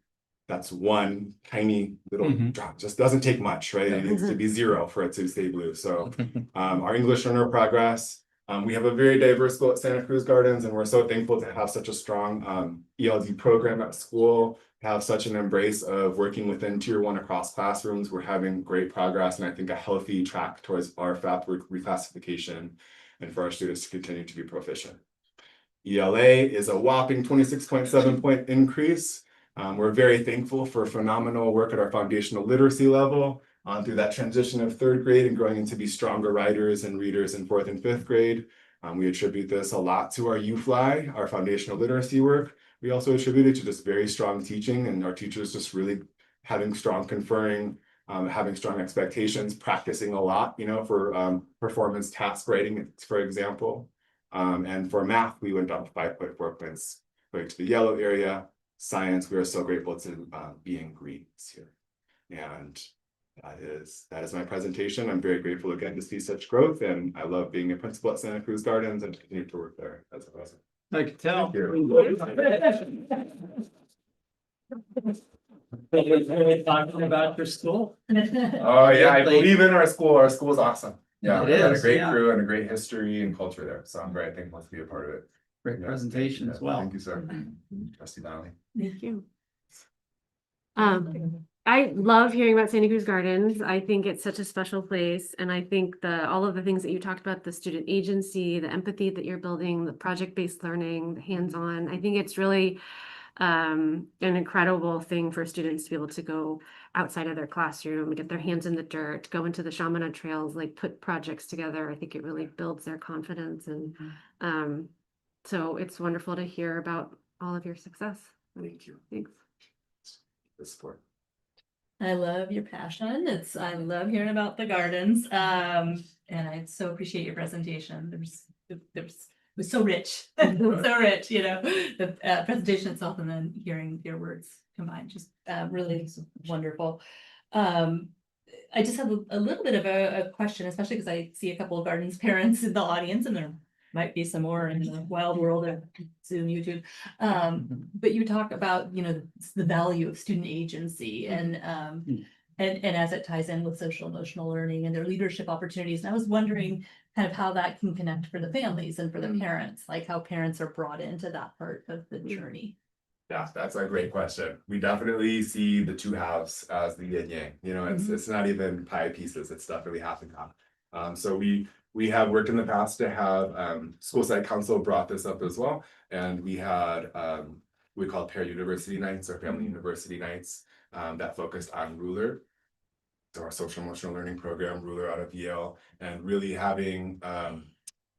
that's one tiny little drop. Just doesn't take much, right? It needs to be 0 for it to stay blue. So our English learner progress. We have a very diverse school at Santa Cruz Gardens, and we're so thankful to have such a strong ELD program at school. have such an embrace of working within tier 1 across classrooms. We're having great progress and I think a healthy track towards our FAP reclassification and for our students to continue to be proficient. ELA is a whopping 26.7 point increase. We're very thankful for phenomenal work at our foundational literacy level through that transition of 3rd grade and growing into be stronger writers and readers in 4th and 5th grade. We attribute this a lot to our UFly, our foundational literacy work. We also attribute it to just very strong teaching and our teachers just really having strong conferring, having strong expectations, practicing a lot, you know, for performance task writing, for example. And for math, we went up 5.4 points going to the yellow area. Science, we are so grateful to be in green this year. And that is my presentation. I'm very grateful again to see such growth, and I love being a principal at Santa Cruz Gardens and to continue to work there. That's awesome. I can tell. Talking about your school. Oh yeah, I believe in our school. Our school is awesome. Yeah, It we've got a is, great yeah. crew and a great history and culture there. So I'm very thankful to be a part of it. Great Yeah. presentation as well. Thank you, sir. Trustee Donnelly. Thank you. I love hearing about Santa Cruz Gardens. I think it's such a special place. And I think all of the things that you talked about, the student agency, the empathy that you're building, the project-based learning, the hands-on, I think it's really an incredible thing for students to be able to go outside of their classroom, get their hands in the dirt, go into the Chaminade trails, like put projects together. I think it really builds their confidence. And so it's wonderful to hear about all of your success. Thank you. Thanks. The support. I love your passion. I love hearing about the gardens. And I so appreciate your presentation. It was so rich, so rich, you know, the presentation itself and then hearing your words combined, just really wonderful. I just have a little bit of a question, especially because I see a couple of gardens parents in the audience and there might be some more in the wild world of Zoom, YouTube. But you talk about, you know, the value of student agency and as it ties in with social emotional learning and their leadership opportunities. And I was wondering kind of how that can connect for the families and for the parents, like how parents are brought into that part of the journey. Yeah, that's a great question. We definitely see the two halves as the yin yang. You know, it's not even pie pieces, it's definitely half and half. So we have worked in the past to have school site council brought this up as well. And we had we called Pair University Nights or Family University Nights that focused on Ruler. So our social emotional learning program, Ruler out of Yale, and really having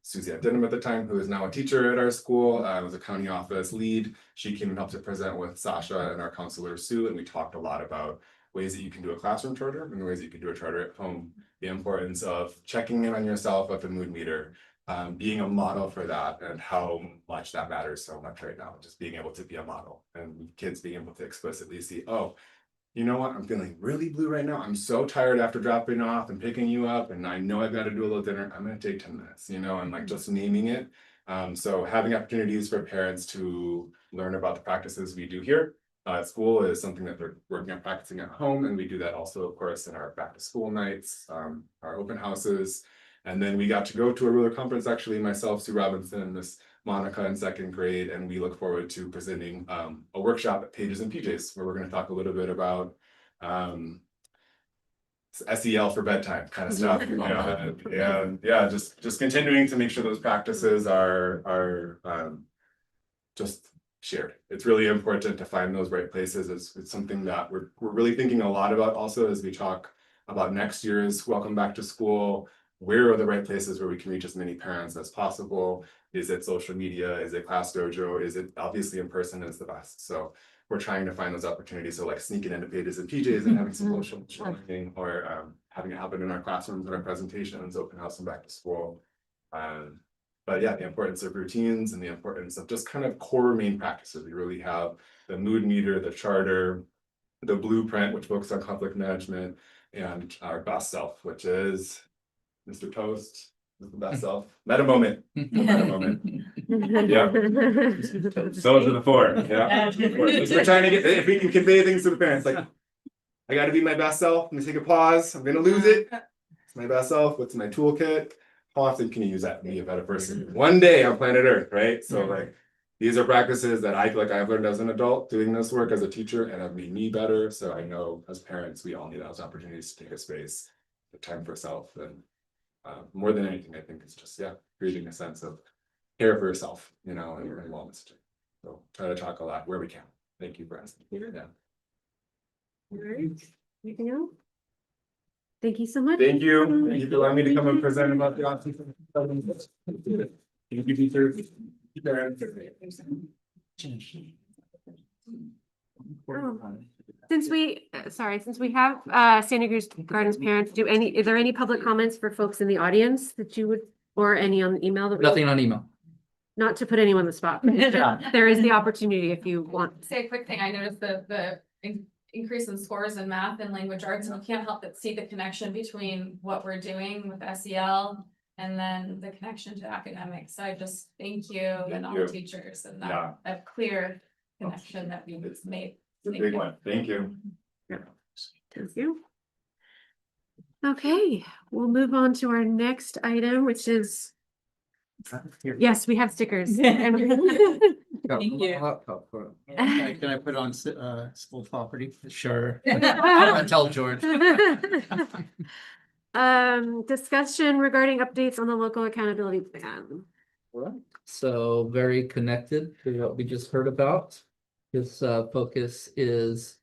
Susie Denham at the time, who is now a teacher at our school, was a county office lead. She came and helped to present with Sasha and our counselor Sue, and we talked a lot about ways that you can do a classroom charter and ways that you can do a charter at home. The importance of checking in on yourself with a mood meter, being a model for that, and how much that matters so much right now. Just being able to be a model and kids being able to explicitly see, oh, you know what, I'm feeling really blue right now. I'm so tired after dropping off and picking you up, and I know I've got to do a little dinner. I'm going to take 10 minutes, you know, and like just naming it. So having opportunities for parents to learn about the practices we do here at school is something that they're working on practicing at home. And we do that also, of course, in our back to school nights, our open houses. And then we got to go to a ruler conference, actually, myself, Sue Robinson, and Miss Monica in 2nd grade, and we look forward to presenting a workshop at Pages and PJs, where we're going to talk a little bit about SEL for bedtime kind of stuff, you know, and yeah, just continuing to make sure those practices are just shared. It's really important to find those right places. It's something that we're really thinking a lot about also as we talk about next year's Welcome Back to School. Where are the right places where we can reach as many parents as possible? Is it social media? Is it Class Dojo? Is it obviously in person is the best? So we're trying to find those opportunities. So like sneaking into Pages and PJs and having some social learning, or having it happen in our classrooms and our presentations, open house and back to school. But yeah, the importance of routines and the importance of just kind of core main practices. We really have the mood meter, the charter, the blueprint, which focuses on conflict management, and our best self, which is Mr. Toast, is the best self. Meta moment. Meta moment. Yeah. Those are the 4. Yeah. We're trying to get, if we can convey things to the parents, like, I got to be my best self. I'm gonna take a pause. I'm gonna lose it. It's my best self. What's my toolkit? How often can you use that to be a better person? One day on planet Earth, right? So like, these are practices that I feel like I've learned as an adult doing this work as a teacher and have made me better. So I know as parents, we all need those opportunities to take a space, the time for self, and more than anything, I think it's just, yeah, creating a sense of care for yourself, you know, and wellness. So try to talk a lot where we can. Thank you for asking. Yeah. All right, anything else? Thank you so much. Thank you. Thank you for allowing me to come and present about the autism. Thank you, teacher. Since we, since we have Santa Cruz Gardens parents, is there any public comments for folks in the audience that you would, or any on the email that Nothing on email. not to put anyone on the spot. There is the opportunity if you want. Say a quick thing, I noticed the increase in scores in math and language arts, and we can't help but see the connection between what we're doing with SEL and then the connection to academics. So I just thank you and all the teachers and that clear connection that we made. It's a big one. Thank you. Thank you. Okay, we'll move on to our next item, which is, yes, we have stickers. Thank you. Can I put on school property? Sure. I'm gonna tell George. Discussion regarding updates on the local accountability plan. So very connected to what we just heard about. This focus is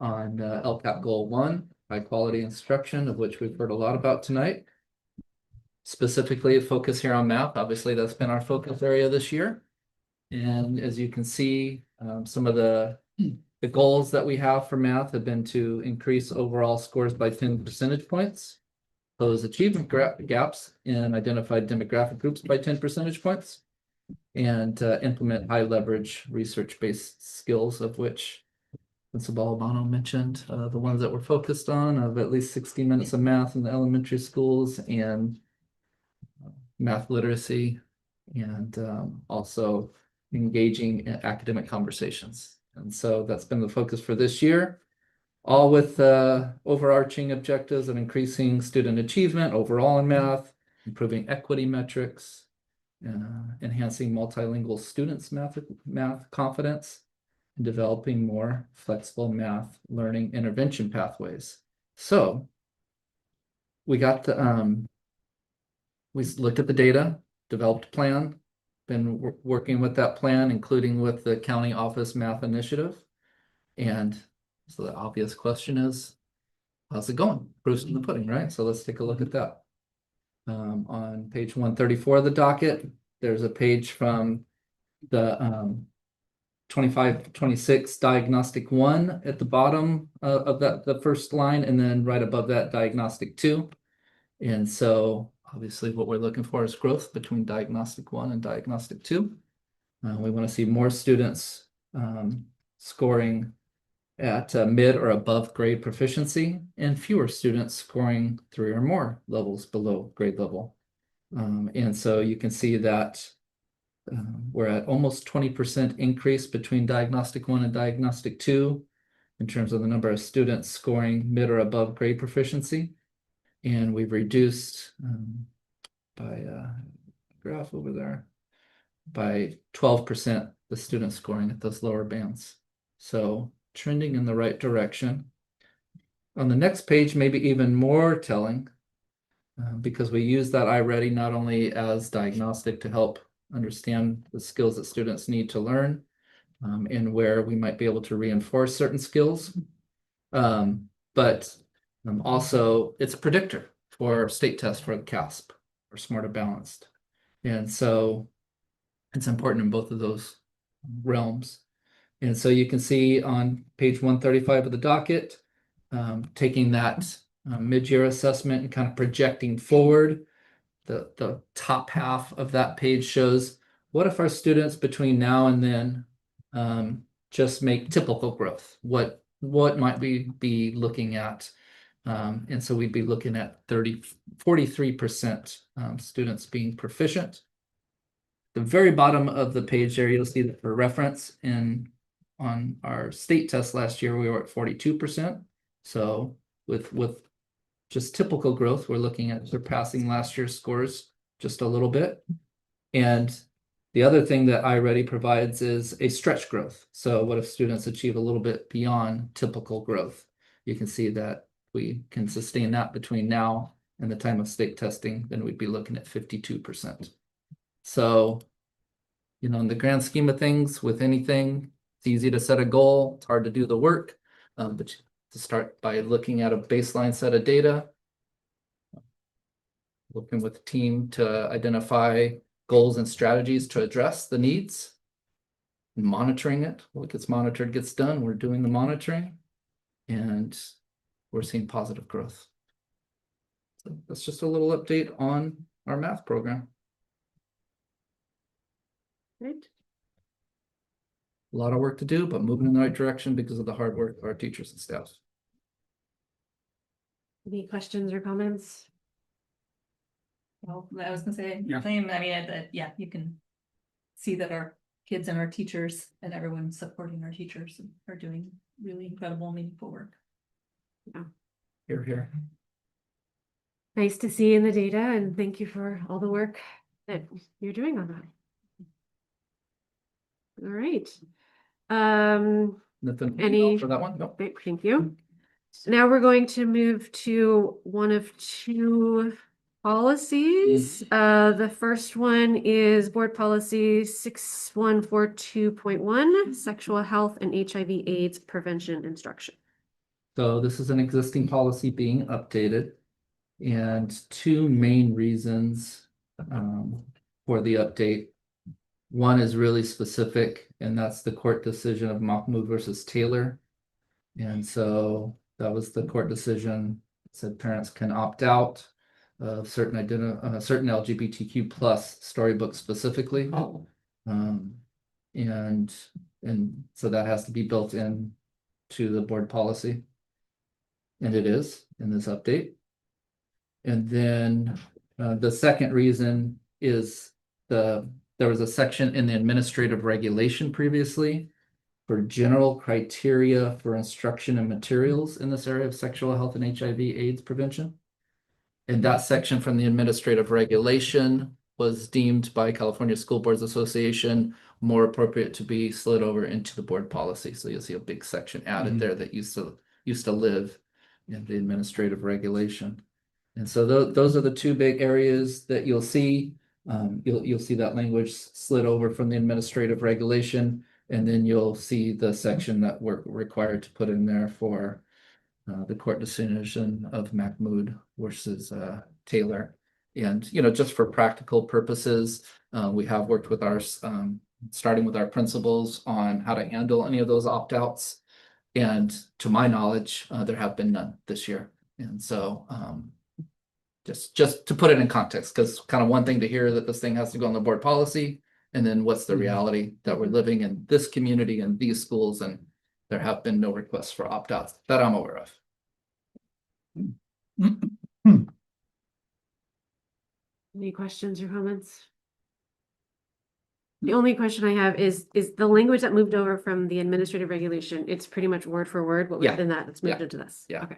on LCAP Goal 1, high quality instruction, of which we've heard a lot about tonight. Specifically, a focus here on math. Obviously, that's been our focus area this year. And as you can see, some of the goals that we have for math have been to increase overall scores by 10 percentage points, close achievement gaps in identified demographic groups by 10 percentage points, and implement high leverage research-based skills, of which Principal Albano mentioned the ones that we're focused on, of at least 60 minutes of math in the elementary schools and math literacy, and also engaging in academic conversations. And so that's been the focus for this year, all with overarching objectives of increasing student achievement overall in math, improving equity metrics, enhancing multilingual students' math confidence, and developing more flexible math learning intervention pathways. So we got the we looked at the data, developed a plan, been working with that plan, including with the county office math initiative. And so the obvious question is, how's it going? Proof's in the pudding, right? So let's take a look at that. On page 134 of the docket, there's a page from the 25-26 diagnostic 1 at the bottom of that, the first line, and then right above that diagnostic 2. And so obviously what we're looking for is growth between diagnostic 1 and diagnostic 2. We want to see more students scoring at mid or above grade proficiency, and fewer students scoring 3 or more levels below grade level. And so you can see that we're at almost 20% increase between diagnostic 1 and diagnostic 2 in terms of the number of students scoring mid or above grade proficiency. And we've reduced by graph over there by 12% the students scoring at those lower bands. So trending in the right direction. On the next page, maybe even more telling, because we use that iReady not only as diagnostic to help understand the skills that students need to learn, and where we might be able to reinforce certain skills, but also it's a predictor for state test for the CASP or Smarter Balanced. And so it's important in both of those realms. And so you can see on page 135 of the docket, taking that mid-year assessment and kind of projecting forward. The top half of that page shows what if our students between now and then just make typical growth? What might we be looking at? And so we'd be looking at 43% students being proficient. The very bottom of the page there, you'll see that for reference on our state test last year, we were at 42%. So with just typical growth, we're looking at surpassing last year's scores just a little bit. And The other thing that iReady provides is a stretch growth. So what if students achieve a little bit beyond typical growth? You can see that we can sustain that between now and the time of state testing, then we'd be looking at 52%. So, you know, in the grand scheme of things, with anything, it's easy to set a goal, it's hard to do the work, but to start by looking at a baseline set of data, working with the team to identify goals and strategies to address the needs, monitoring it. What gets monitored gets done. We're doing the monitoring, and we're seeing positive growth. So that's just a little update on our math program. Great. A lot of work to do, but moving in the right direction because of the hard work of our teachers and staff. Any questions or comments? Well, I was gonna say, Yeah. same, I mean, that, yeah, you can see that our kids and our teachers and everyone supporting our teachers are doing really incredible, meaningful work. Here, here. Nice to see in the data, and thank you for all the work that you're doing on that. All right. Nothing Any- for that one? Nope. Great, thank you. Now we're going to move to one of two policies. The first one is board policy 6142.1, sexual health and HIV/AIDS prevention instruction. So this is an existing policy being updated, and two main reasons for the update. One is really specific, and that's the court decision of Mahmoud versus Taylor. And so that was the court decision that said parents can opt out of certain certain LGBTQ plus storybooks specifically. And so that has to be built in to the board policy. And it is in this update. And then the second reason is there was a section in the administrative regulation previously for general criteria for instruction and materials in this area of sexual health and HIV/AIDS prevention. And that section from the administrative regulation was deemed by California School Boards Association more appropriate to be slid over into the board policy. So you'll see a big section added there that used to live in the administrative regulation. And so those are the two big areas that you'll see. You'll see that language slid over from the administrative regulation, and then you'll see the section that we're required to put in there for the court decision of Mahmoud versus Taylor. And, you know, just for practical purposes, we have worked with our, starting with our principals on how to handle any of those opt-outs. And to my knowledge, there have been none this year. And so just to put it in context, because kind of one thing to hear that this thing has to go on the board policy, and then what's the reality that we're living in this community and these schools, and there have been no requests for opt-outs that I'm aware of. Any questions or comments? The only question I have is the language that moved over from the administrative regulation, it's pretty much word for word what was Yeah. in that, it's moved Yeah. into this. Yeah. Okay.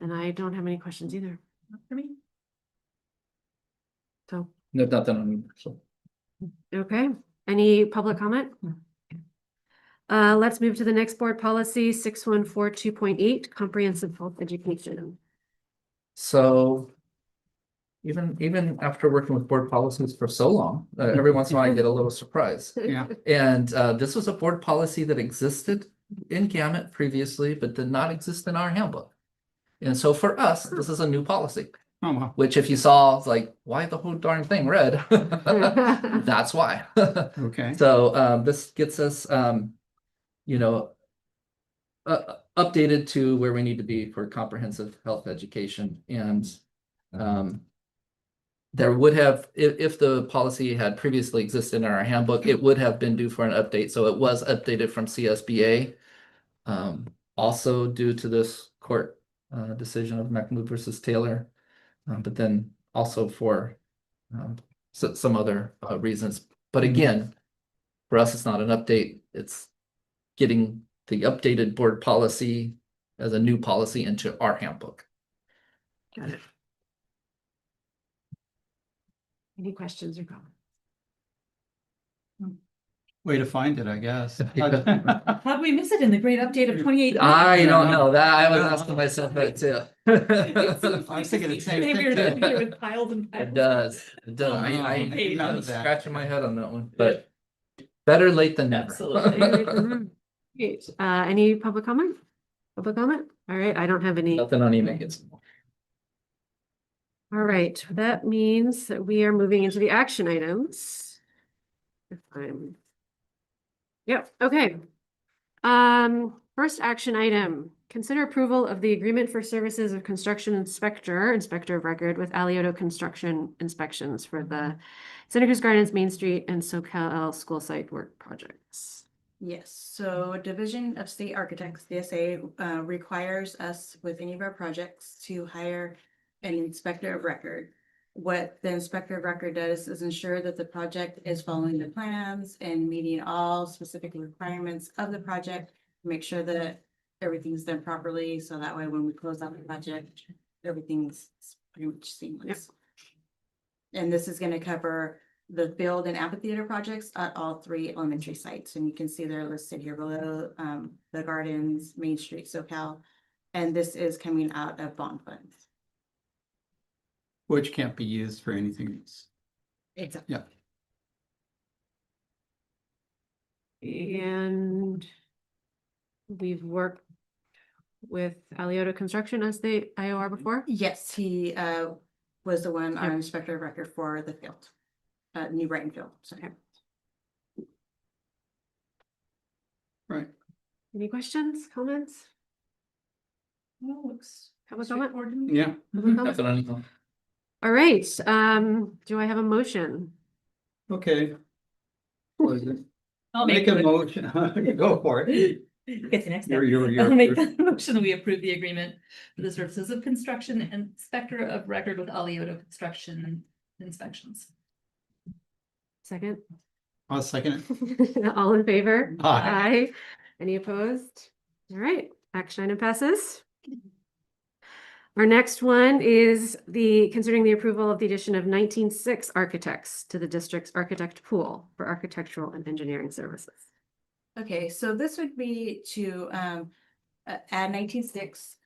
And I don't have any questions either. Not for me. So, No, nothing on me, so. okay, any public comment? Let's move to the next board policy, 6142.8, comprehensive health education. So even after working with board policies for so long, every once in a while I get a little surprised. Yeah. And this was a board policy that existed in Gamut previously, but did not exist in our handbook. And so for us, this is a new policy, Oh, wow. which if you saw, it's like, why the whole darn thing red? That's why. Okay. So this gets us, you know, updated to where we need to be for comprehensive health education. And there would have, if the policy had previously existed in our handbook, it would have been due for an update. So it was updated from CSBA. Also due to this court decision of Mahmoud versus Taylor, but then also for some other reasons. But again, for us, it's not an update. It's getting the updated board policy as a new policy into our handbook. Got it. Any questions or comments? Way to find it, I guess. How'd we miss it in the great update of 2018? I don't know that. I was asking myself that too. I was thinking the same Maybe thing. you're too. sitting here with piles and piles. It does. It does. I I know was that. scratching my head on that one, but better late than never. Absolutely. Great. Any public comment? Public comment? All right, I don't have any. Nothing on email gets. All right, that means that we are moving into the action items. If I'm. Yep, okay. First action item, consider approval of the agreement for services of construction inspector of record with Alioto Construction Inspections for the Santa Cruz Gardens, Main Street and SoCal school site work projects. Yes, so Division of State Architects, DSA, requires us with any of our projects to hire an inspector of record. What the inspector of record does is ensure that the project is following the plans and meeting all specific requirements of the project. Make sure that everything's done properly, so that way when we close out the project, everything's pretty much seamless. And this is gonna cover the field and amphitheater projects at all 3 elementary sites. And you can see they're listed here below, the Gardens, Main Street, SoCal. And this is coming out of bond funds. Which can't be used for anything else. Exactly. Yeah. And we've worked with Alioto Construction as the IOR before. Yes, he was the one, our inspector of record for the field, New Brighton Field. Sorry. Right. Any questions, comments? Well, looks Public comment? straightforward to me. Yeah. Public comment? Nothing on email. All right, do I have a motion? Okay. What is it? I'll Make a motion. Go for it. Get you next You're- time. you're- I'll make you're- the motion that we approve the agreement for the services of construction and inspector of record with Alioto Construction Inspections. Second? I'll second it. All in favor? Aye. Any opposed? All right, action item passes. Our next one is considering the approval of the addition of 19.6 architects to the district's architect pool for architectural and engineering services. Okay, so this would be to add 19.6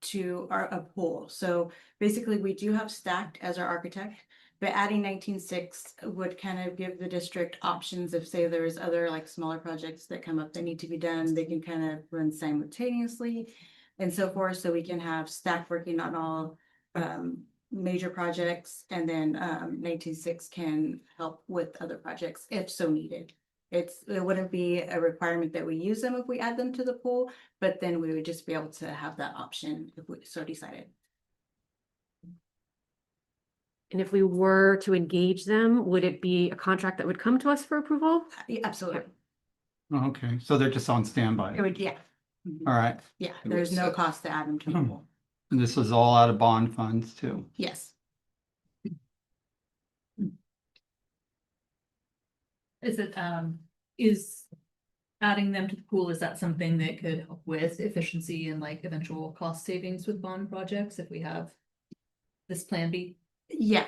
to a pool. So basically, we do have Stacked as our architect, but adding 19.6 would kind of give the district options if, say, there's other like smaller projects that come up that need to be done, they can kind of run simultaneously and so forth. So we can have Stacked working on all major projects, and then 19.6 can help with other projects if so needed. It wouldn't be a requirement that we use them if we add them to the pool, but then we would just be able to have that option if we so decided. And if we were to engage them, would it be a contract that would come to us for approval? Yeah, absolutely. Oh, okay, so they're just on standby. It would, yeah. All right. Yeah, there's no cost to add them to the pool. And this is all out of bond funds too. Yes. Is adding them to the pool, is that something that could help with efficiency and like eventual cost savings with bond projects if we have this plan B? Yeah,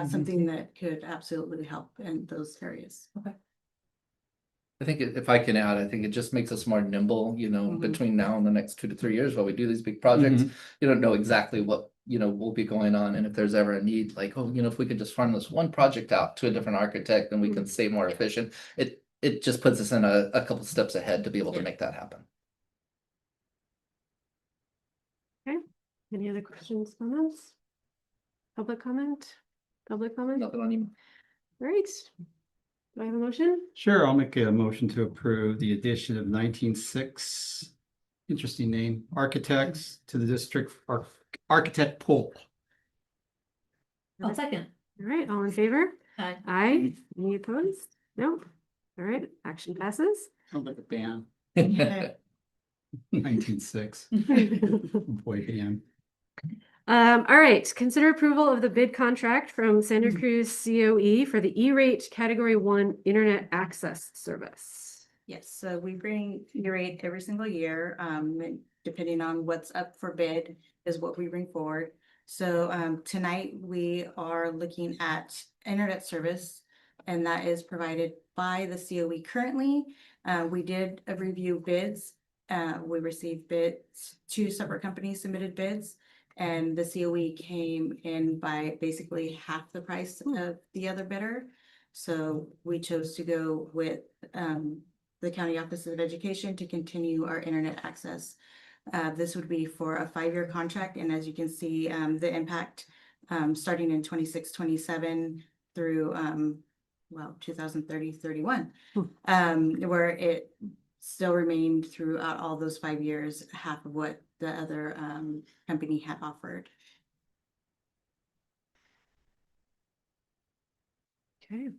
something that could absolutely help in those areas. Okay. I think if I can add, I think it just makes us more nimble, Mhm. between now and the next 2 to 3 years while we do these big projects. Mhm. You don't know exactly what, will be going on. And if there's ever a need, like, if we could just farm this one project out to a different architect, then we can stay more efficient. It just puts us in a couple steps ahead to be able to make that happen. Any other questions, comments? Public comment? Public comment? All Nothing on email. right. Do I have a motion? Sure, I'll make a motion to approve the addition of 19.6, interesting name, architects to the district architect pool. I'll second. All right, all in favor? Aye. Aye. Any opposed? No. All right, action passes. Sounds like a band, 19.6, boy band. All right, consider approval of the bid contract from Santa Cruz COE for the E-rate Category 1 Internet Access Service. Yes, so we bring E-rate every single year, depending on what's up for bid is what we bring forward. So tonight we are looking at internet service and that is provided by the COE currently. We did review bids. We received bids, 2 separate companies submitted bids, and the COE came in by basically half the price of the other bidder. So we chose to go with the County Office of Education to continue our internet access. This would be for a 5-year contract, and as you can see, the impact starting in 26-27 through 2030-31, where it still remained throughout all those 5 years, half of what the other company had offered. Okay.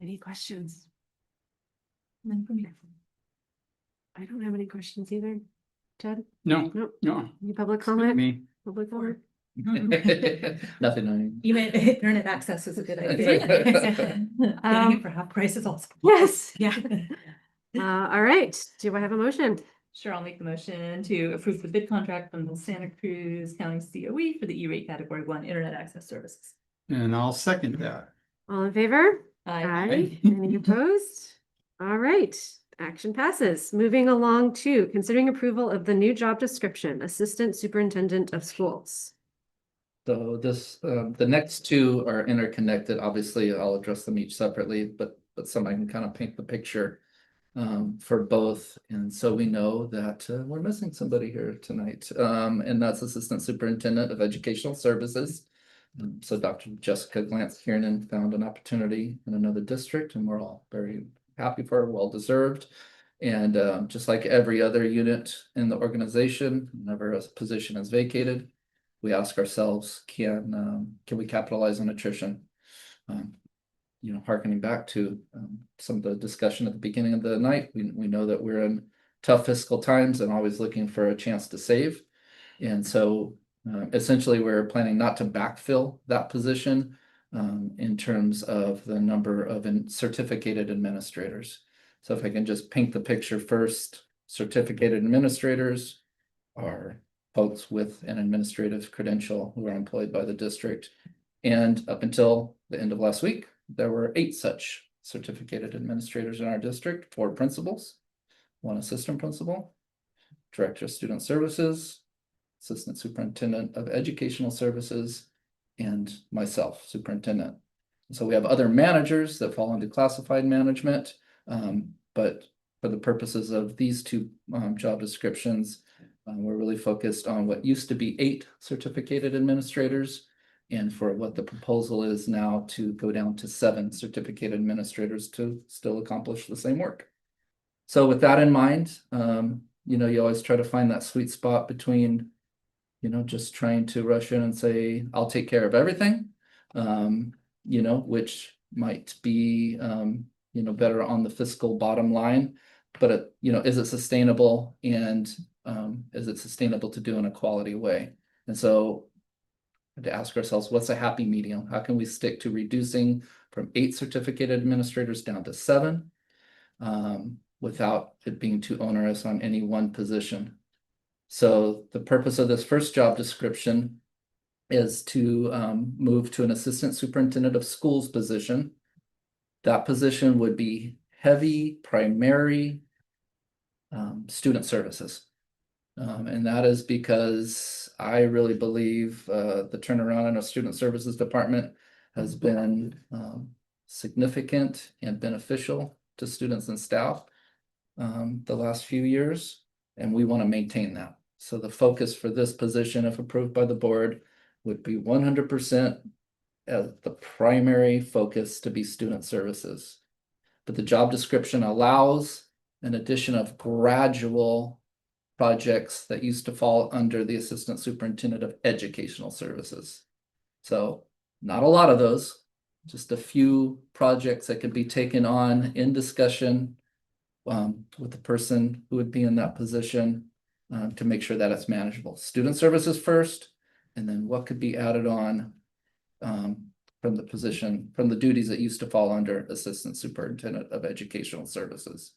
Any questions? I don't have any questions either. Ted? No, Nope. no, Any public comment? me. Public comment? Nothing on You made internet access is a good idea. Getting it for half price is also. Yes. Yeah. All right. Do I have a motion? Sure, I'll make the motion to approve the bid contract from the Santa Cruz County COE for the E-rate category 1 internet access services. And I'll second that. All in favor? Aye. Any opposed? All right. Action passes. Moving along to considering approval of the new job description, Assistant Superintendent of Schools. So this, the next 2 are interconnected. Obviously, I'll address them each separately, but somebody can kind of paint the picture for both. And so we know that we're missing somebody here tonight, and that's Assistant Superintendent of Educational Services. So Dr. Jessica Glantz-Kiernan found an opportunity in another district, and we're all very happy for her, well deserved. And just like every other unit in the organization, whenever a position is vacated, we ask ourselves, can we capitalize on attrition? You know, hearkening back to some of the discussion at the beginning of the night, we know that we're in tough fiscal times and always looking for a chance to save. And so essentially, we're planning not to backfill that position in terms of the number of certificated administrators. So if I can just paint the picture first, certificated administrators are folks with an administrative credential who are employed by the district. And up until the end of last week, there were 8 such certificated administrators in our district, 4 principals, 1 assistant principal, director of student services, assistant superintendent of educational services, and myself, superintendent. So we have other managers that fall into classified management, but for the purposes of these 2 job descriptions, we're really focused on what used to be 8 certificated administrators, and for what the proposal is now to go down to 7 certificated administrators to still accomplish the same work. So with that in mind, you know, you always try to find that sweet spot between, you know, just trying to rush in and say, I'll take care of everything, you know, which might be, you know, better on the fiscal bottom line, but, you know, is it sustainable, and is it sustainable to do in a quality way? And so to ask ourselves, what's a happy medium? How can we stick to reducing from 8 certificated administrators down to 7 without it being too onerous on any one position? So the purpose of this first job description is to move to an assistant superintendent of schools position. That position would be heavy primary student services. And that is because I really believe the turnaround in a student services department has been significant and beneficial to students and staff the last few years, and we want to maintain that. So the focus for this position, if approved by the board, would be 100% as the primary focus to be student services. But the job description allows an addition of gradual projects that used to fall under the assistant superintendent of educational services. So not a lot of those, just a few projects that could be taken on in discussion with the person who would be in that position to make sure that it's manageable. Student services first, and then what could be added on from the position, from the duties that used to fall under assistant superintendent of educational services.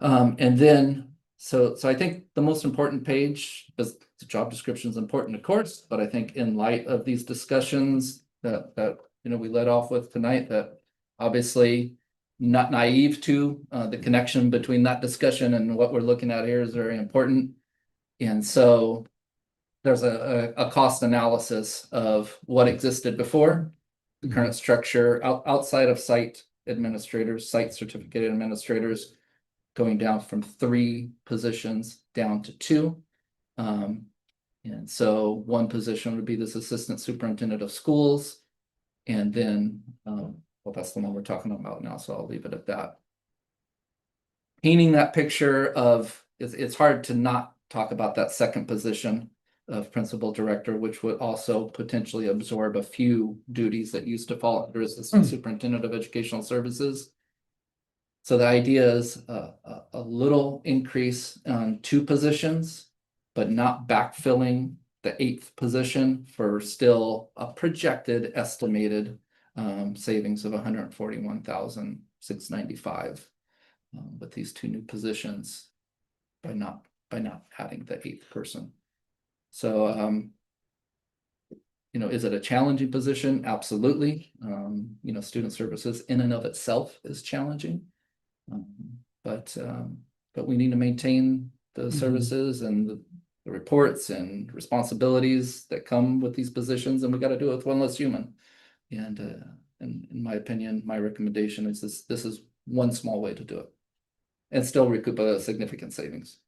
And then, so I think the most important page, because the job description is important, of course, but I think in light of these discussions that we led off with tonight, that obviously not naive to the connection between that discussion and what we're looking at here is very important. And so there's a cost analysis of what existed before, the current structure outside of site administrators, site certificate administrators, going down from 3 positions down to 2. And so one position would be this assistant superintendent of schools. And then, well, that's the one we're talking about now, so I'll leave it at that. Painting that picture of, it's hard to not talk about that second position of principal director, which would also potentially absorb a few duties that used to fall under assistant superintendent of educational services. So the idea is a little increase on 2 positions, but not backfilling the 8th position for still a projected estimated savings of $141,695 with these 2 new positions by not adding the 8th person. So is it a challenging position? Absolutely. Student services in and of itself is challenging. But we need to maintain the services and the reports and responsibilities that come with these positions, and we got to do it with one less human. And in my opinion, my recommendation is this is one small way to do it and still recoup a significant savings.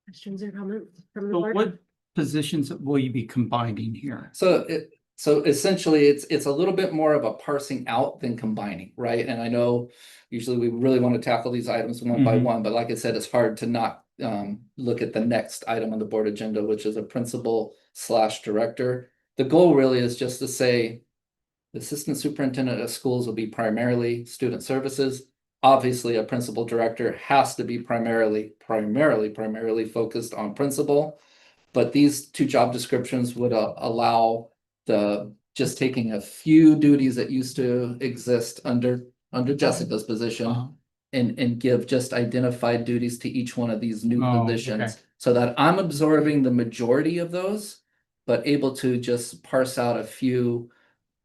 Questions or comments from the So board? what positions will you be combining here? So essentially, it's a little bit more of a parsing out than combining, right? And I know usually we really want to tackle these items one by one, but like I said, it's hard to not look at the next item on the board agenda, which is a principal/director. The goal really is just to say the assistant superintendent of schools will be primarily student services. Obviously, a principal director has to be primarily focused on principal. But these 2 job descriptions would allow just taking a few duties that used to exist under Jessica's position and give just identified duties to each one of these new positions, so that I'm absorbing the majority of those, but able to just parse out a few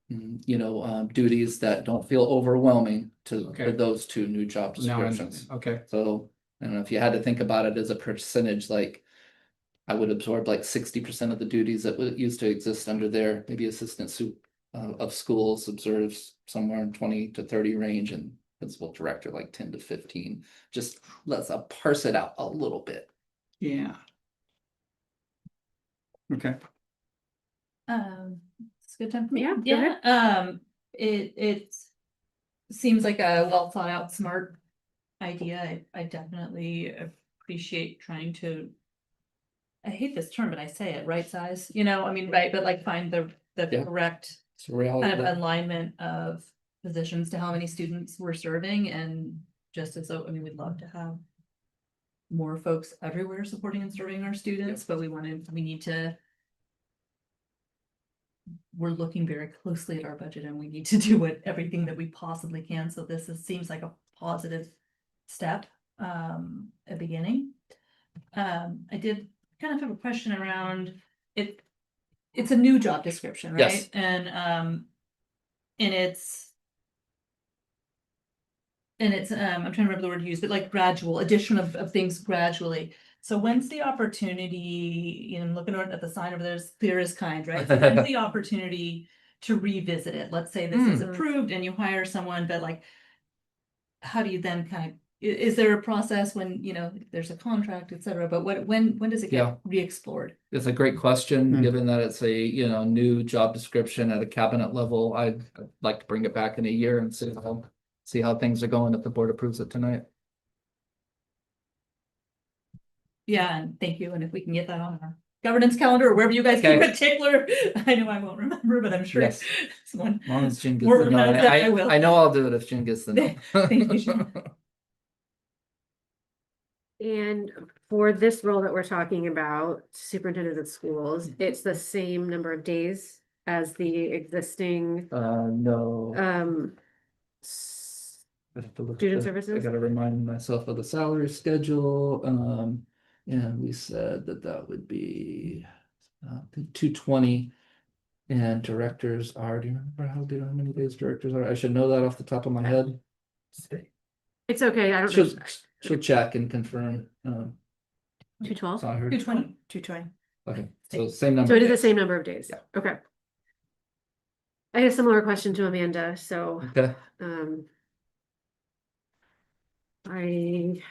duties that don't feel overwhelming to those 2 new job descriptions. So I don't know if you had to think about it as a percentage, like I would absorb like 60% of the duties that used to exist under there. Maybe assistant of schools observes somewhere in 20 to 30 range, and principal director like 10 to 15. Just let's parse it out a little bit. Yeah. Okay. It's a good time for me. Yeah, go ahead. It seems like a well thought out, smart idea. I definitely appreciate trying to, I hate this term, but I say it, right size, right, but like find the correct kind of alignment of positions to how many students we're serving. And just as though, we'd love to have more folks everywhere supporting and serving our students, but we're looking very closely at our budget, and we need to do everything that we possibly can. So this seems like a positive step, a beginning. I did kind of have a question around it. It's a new job description, right? Yes. And it's I'm trying to remember the word used, but like gradual addition of things gradually. So when's the opportunity, I'm looking at the sign over there, clear as kind, right? So when's the opportunity to revisit it? Let's say this is approved and you hire someone, but like, how do you then kind of, is there a process when, there's a contract, et cetera, but when does it get re-explored? It's a great question, given that it's a, new job description at a cabinet level. I'd like to bring it back in a year and see how things are going if the board approves it tonight. Yeah, and thank you. And if we can get that on our governance calendar or wherever you guys keep it, tickler. I know I won't remember, but I'm sure someone As long as Jen gets more the note. organized than I will. I know I'll do it if Jen gets the note. Thank you, Jen. And for this role that we're talking about, superintendent of schools, it's the same number of days as the existing No. I have to look at student I services. gotta remind myself of the salary schedule. And we said that that would be 220. And directors are, do you remember how many days directors are? I should know that off the top of my head. It's okay, I don't know. She'll check and confirm. 212? So I heard. 220. 220. Okay, so same number. So it is of the days. same number of days? Yeah. Okay. I had a similar question to Amanda, so, Okay, I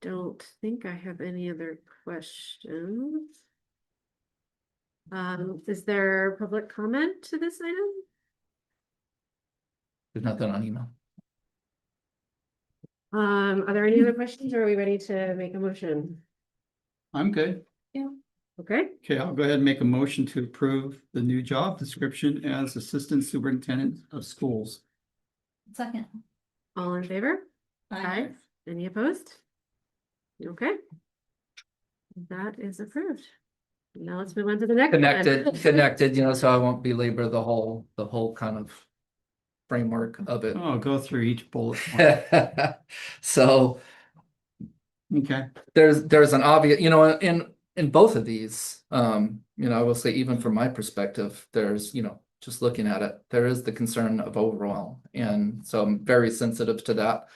don't think I have any other questions. Is there public comment to this item? there's nothing on email. Are there any other questions or are we ready to make a motion? I'm good. Okay, Okay, I'll go ahead and make a motion to approve the new job description as Assistant Superintendent of Schools. Second. all in favor? Aye. Any opposed? Okay. That is approved. Now let's move on to the next one. Connected, so I won't belabor the whole kind of framework of it. Oh, I'll go through each bullet point. So Okay, there's an obvious, in both of these, I will say even from my perspective, there's, just looking at it, there is the concern of overwhelm. And so I'm very sensitive to that.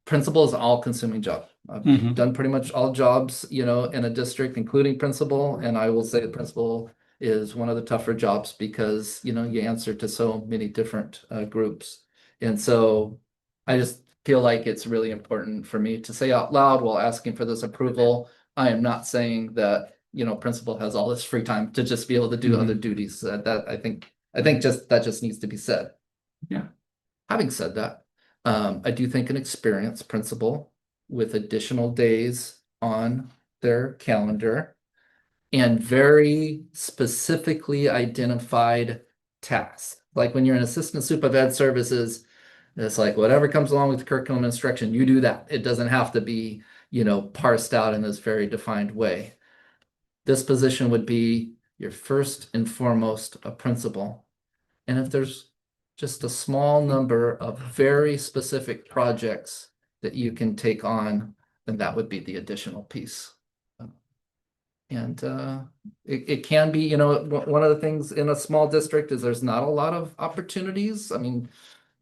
Principal is an all-consuming job. I've Mhm. done pretty much all jobs, in a district, including principal. And I will say the principal is one of the tougher jobs because, you answer to so many different groups. And so I just feel like it's really important for me to say out loud while asking for this approval. I am not saying that, principal has all this free time to just be able to do other duties. That I think that just needs to be said. Yeah. Having said that, I do think an experienced principal with additional days on their calendar and very specifically identified tasks. Like when you're an assistant sup of ed services, it's like whatever comes along with the curriculum instruction, you do that. It doesn't have to be, parsed out in this very defined way. This position would be your first and foremost a principal. And if there's just a small number of very specific projects that you can take on, then that would be the additional piece. And it can be, one of the things in a small district is there's not a lot of opportunities. I mean,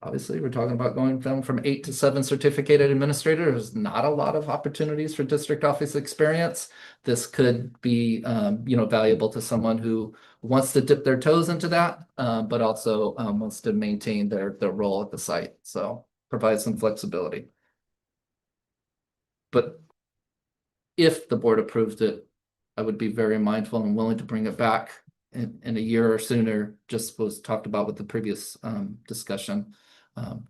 obviously, we're talking about going from 8 to 7 certificated administrators. There's not a lot of opportunities for district office experience. This could be, valuable to someone who wants to dip their toes into that, but also wants to maintain their role at the site. So provide some flexibility. But if the board approved it, I would be very mindful and willing to bring it back in a year or sooner, just was talked about with the previous discussion,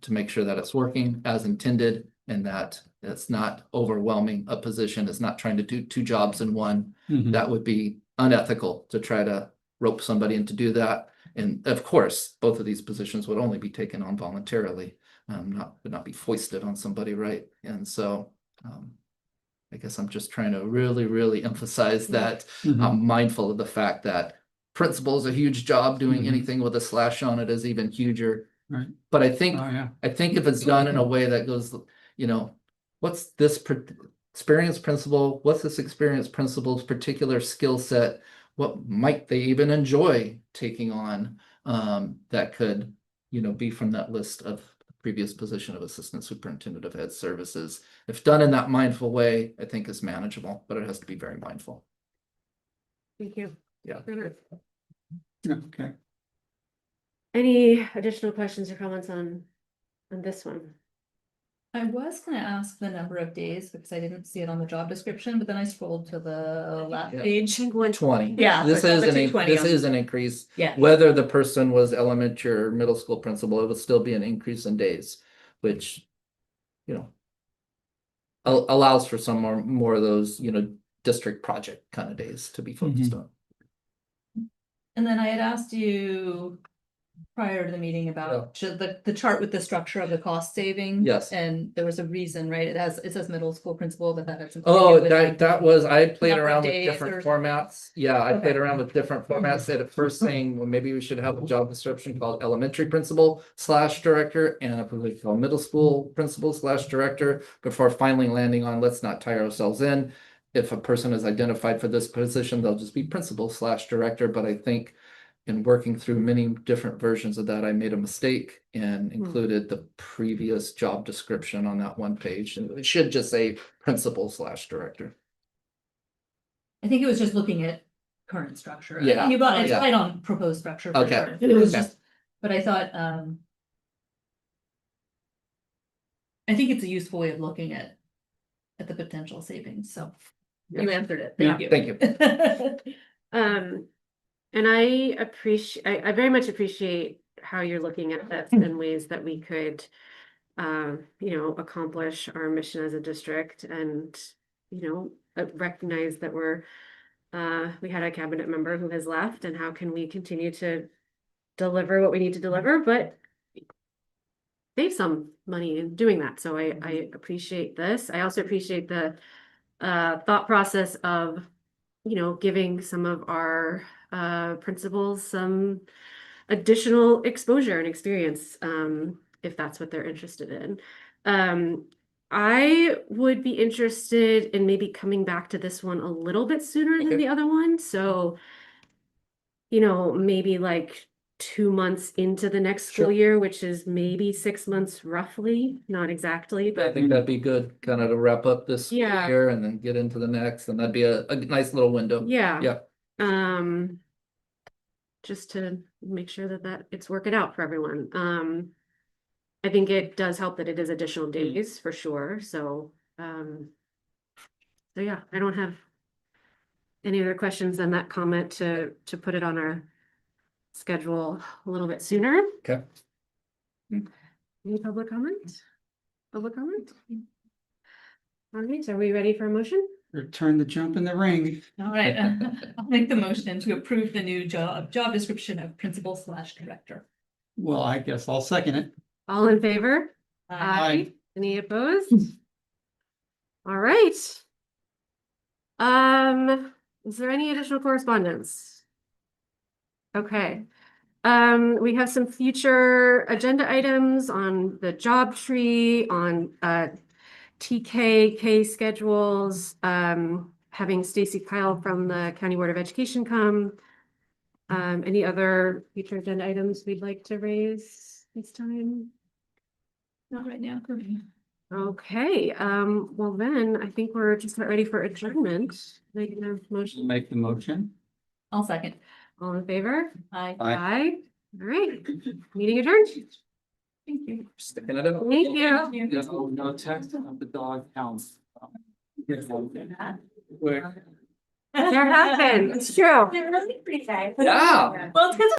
to make sure that it's working as intended and that it's not overwhelming a position. It's not trying to do 2 jobs in one. That would be unethical to try to rope somebody in to do that. And of course, both of these positions would only be taken on voluntarily, would not be foisted on somebody, right? And so I guess I'm just trying to really, really emphasize that I'm mindful of the fact that principal is a huge job. Doing anything with a slash on it is even huger. Right. But I think yeah. if it's done in a way that goes, what's this experienced principal? What's this experienced principal's particular skill set? What might they even enjoy taking on that could, be from that list of previous position of assistant superintendent of ed services. If done in that mindful way, I think is manageable, but it has to be very mindful. Thank you. Yeah. Okay. Any additional questions or comments on this one? I was gonna ask the number of days because I didn't see it on the job description, but then I scrolled to the last page. 20. Yeah, This so is the an 220 this on- is an increase. Yeah. Whether the person was elementary or middle school principal, it would still be an increase in days, which allows for some more of those, district project kind of days to be focused on. And then I had asked you prior to the meeting about the chart with the structure of the cost saving. Yes. And there was a reason, right? It says middle school principal, but that had something. Oh, to do with that was, I played number of around with days different or- formats. Yeah, I played Okay. around with different formats. Said at first saying, well, maybe we should have a job description called elementary principal / director and a position called middle school principal / director before finally landing on, let's not tie ourselves in. if a person is identified for this position, they'll just be principal/director, but I think in working through many different versions of that, I made a mistake and included the previous job description on that one page, and it should just say principal/director. I think it was just looking at current structure. Yeah. You got, it's Yeah. right on proposed structure. for Okay. sure. It was Okay. just, but I thought, I think it's a useful way of looking at the potential savings, so you answered it. Thank you. Thank you. And I very much appreciate how you're looking at this in ways that we could, accomplish our mission as a district and, recognize that we had a cabinet member who has left, and how can we continue to deliver what we need to deliver, but save some money in doing that. So I appreciate this. I also appreciate the thought process of, giving some of our principals some additional exposure and experience, if that's what they're interested in. I would be interested in maybe coming back to this one a little bit sooner than the other one. So, maybe like 2 months into the next school Sure. year, which is maybe 6 months roughly, not exactly, I but think that'd be good, kind of to wrap up this Yeah. year and then get into the next, and that'd be a nice little window. yeah. Yeah. Just to make sure that it's working out for everyone. I think it does help that it is additional days for sure. So yeah, I don't have any other questions than that comment to put it on our schedule a little bit sooner. Okay. Any public comment? Public comment? All right, are we ready for a motion? Your turn to jump in the ring. All right, I'll make the motion to approve the new job description of principal/director. Well, I guess I'll second it. All in favor? Aye. Any opposed? All right. Is there any additional correspondence? Okay. We have some future agenda items on the job tree, on TKK schedules, having Stacy Kyle from the County Board of Education come. Any other future agenda items we'd like to raise this time? Not right now. Okay, well then, I think we're just about ready for adjournment. Make a motion. Make the motion. I'll second. All in favor? Aye. Aye. All right, meeting adjourned. Thank you. Sticking it out. Thank you. No text of the dog counts. There have been, it's true. Yeah. Well, it's because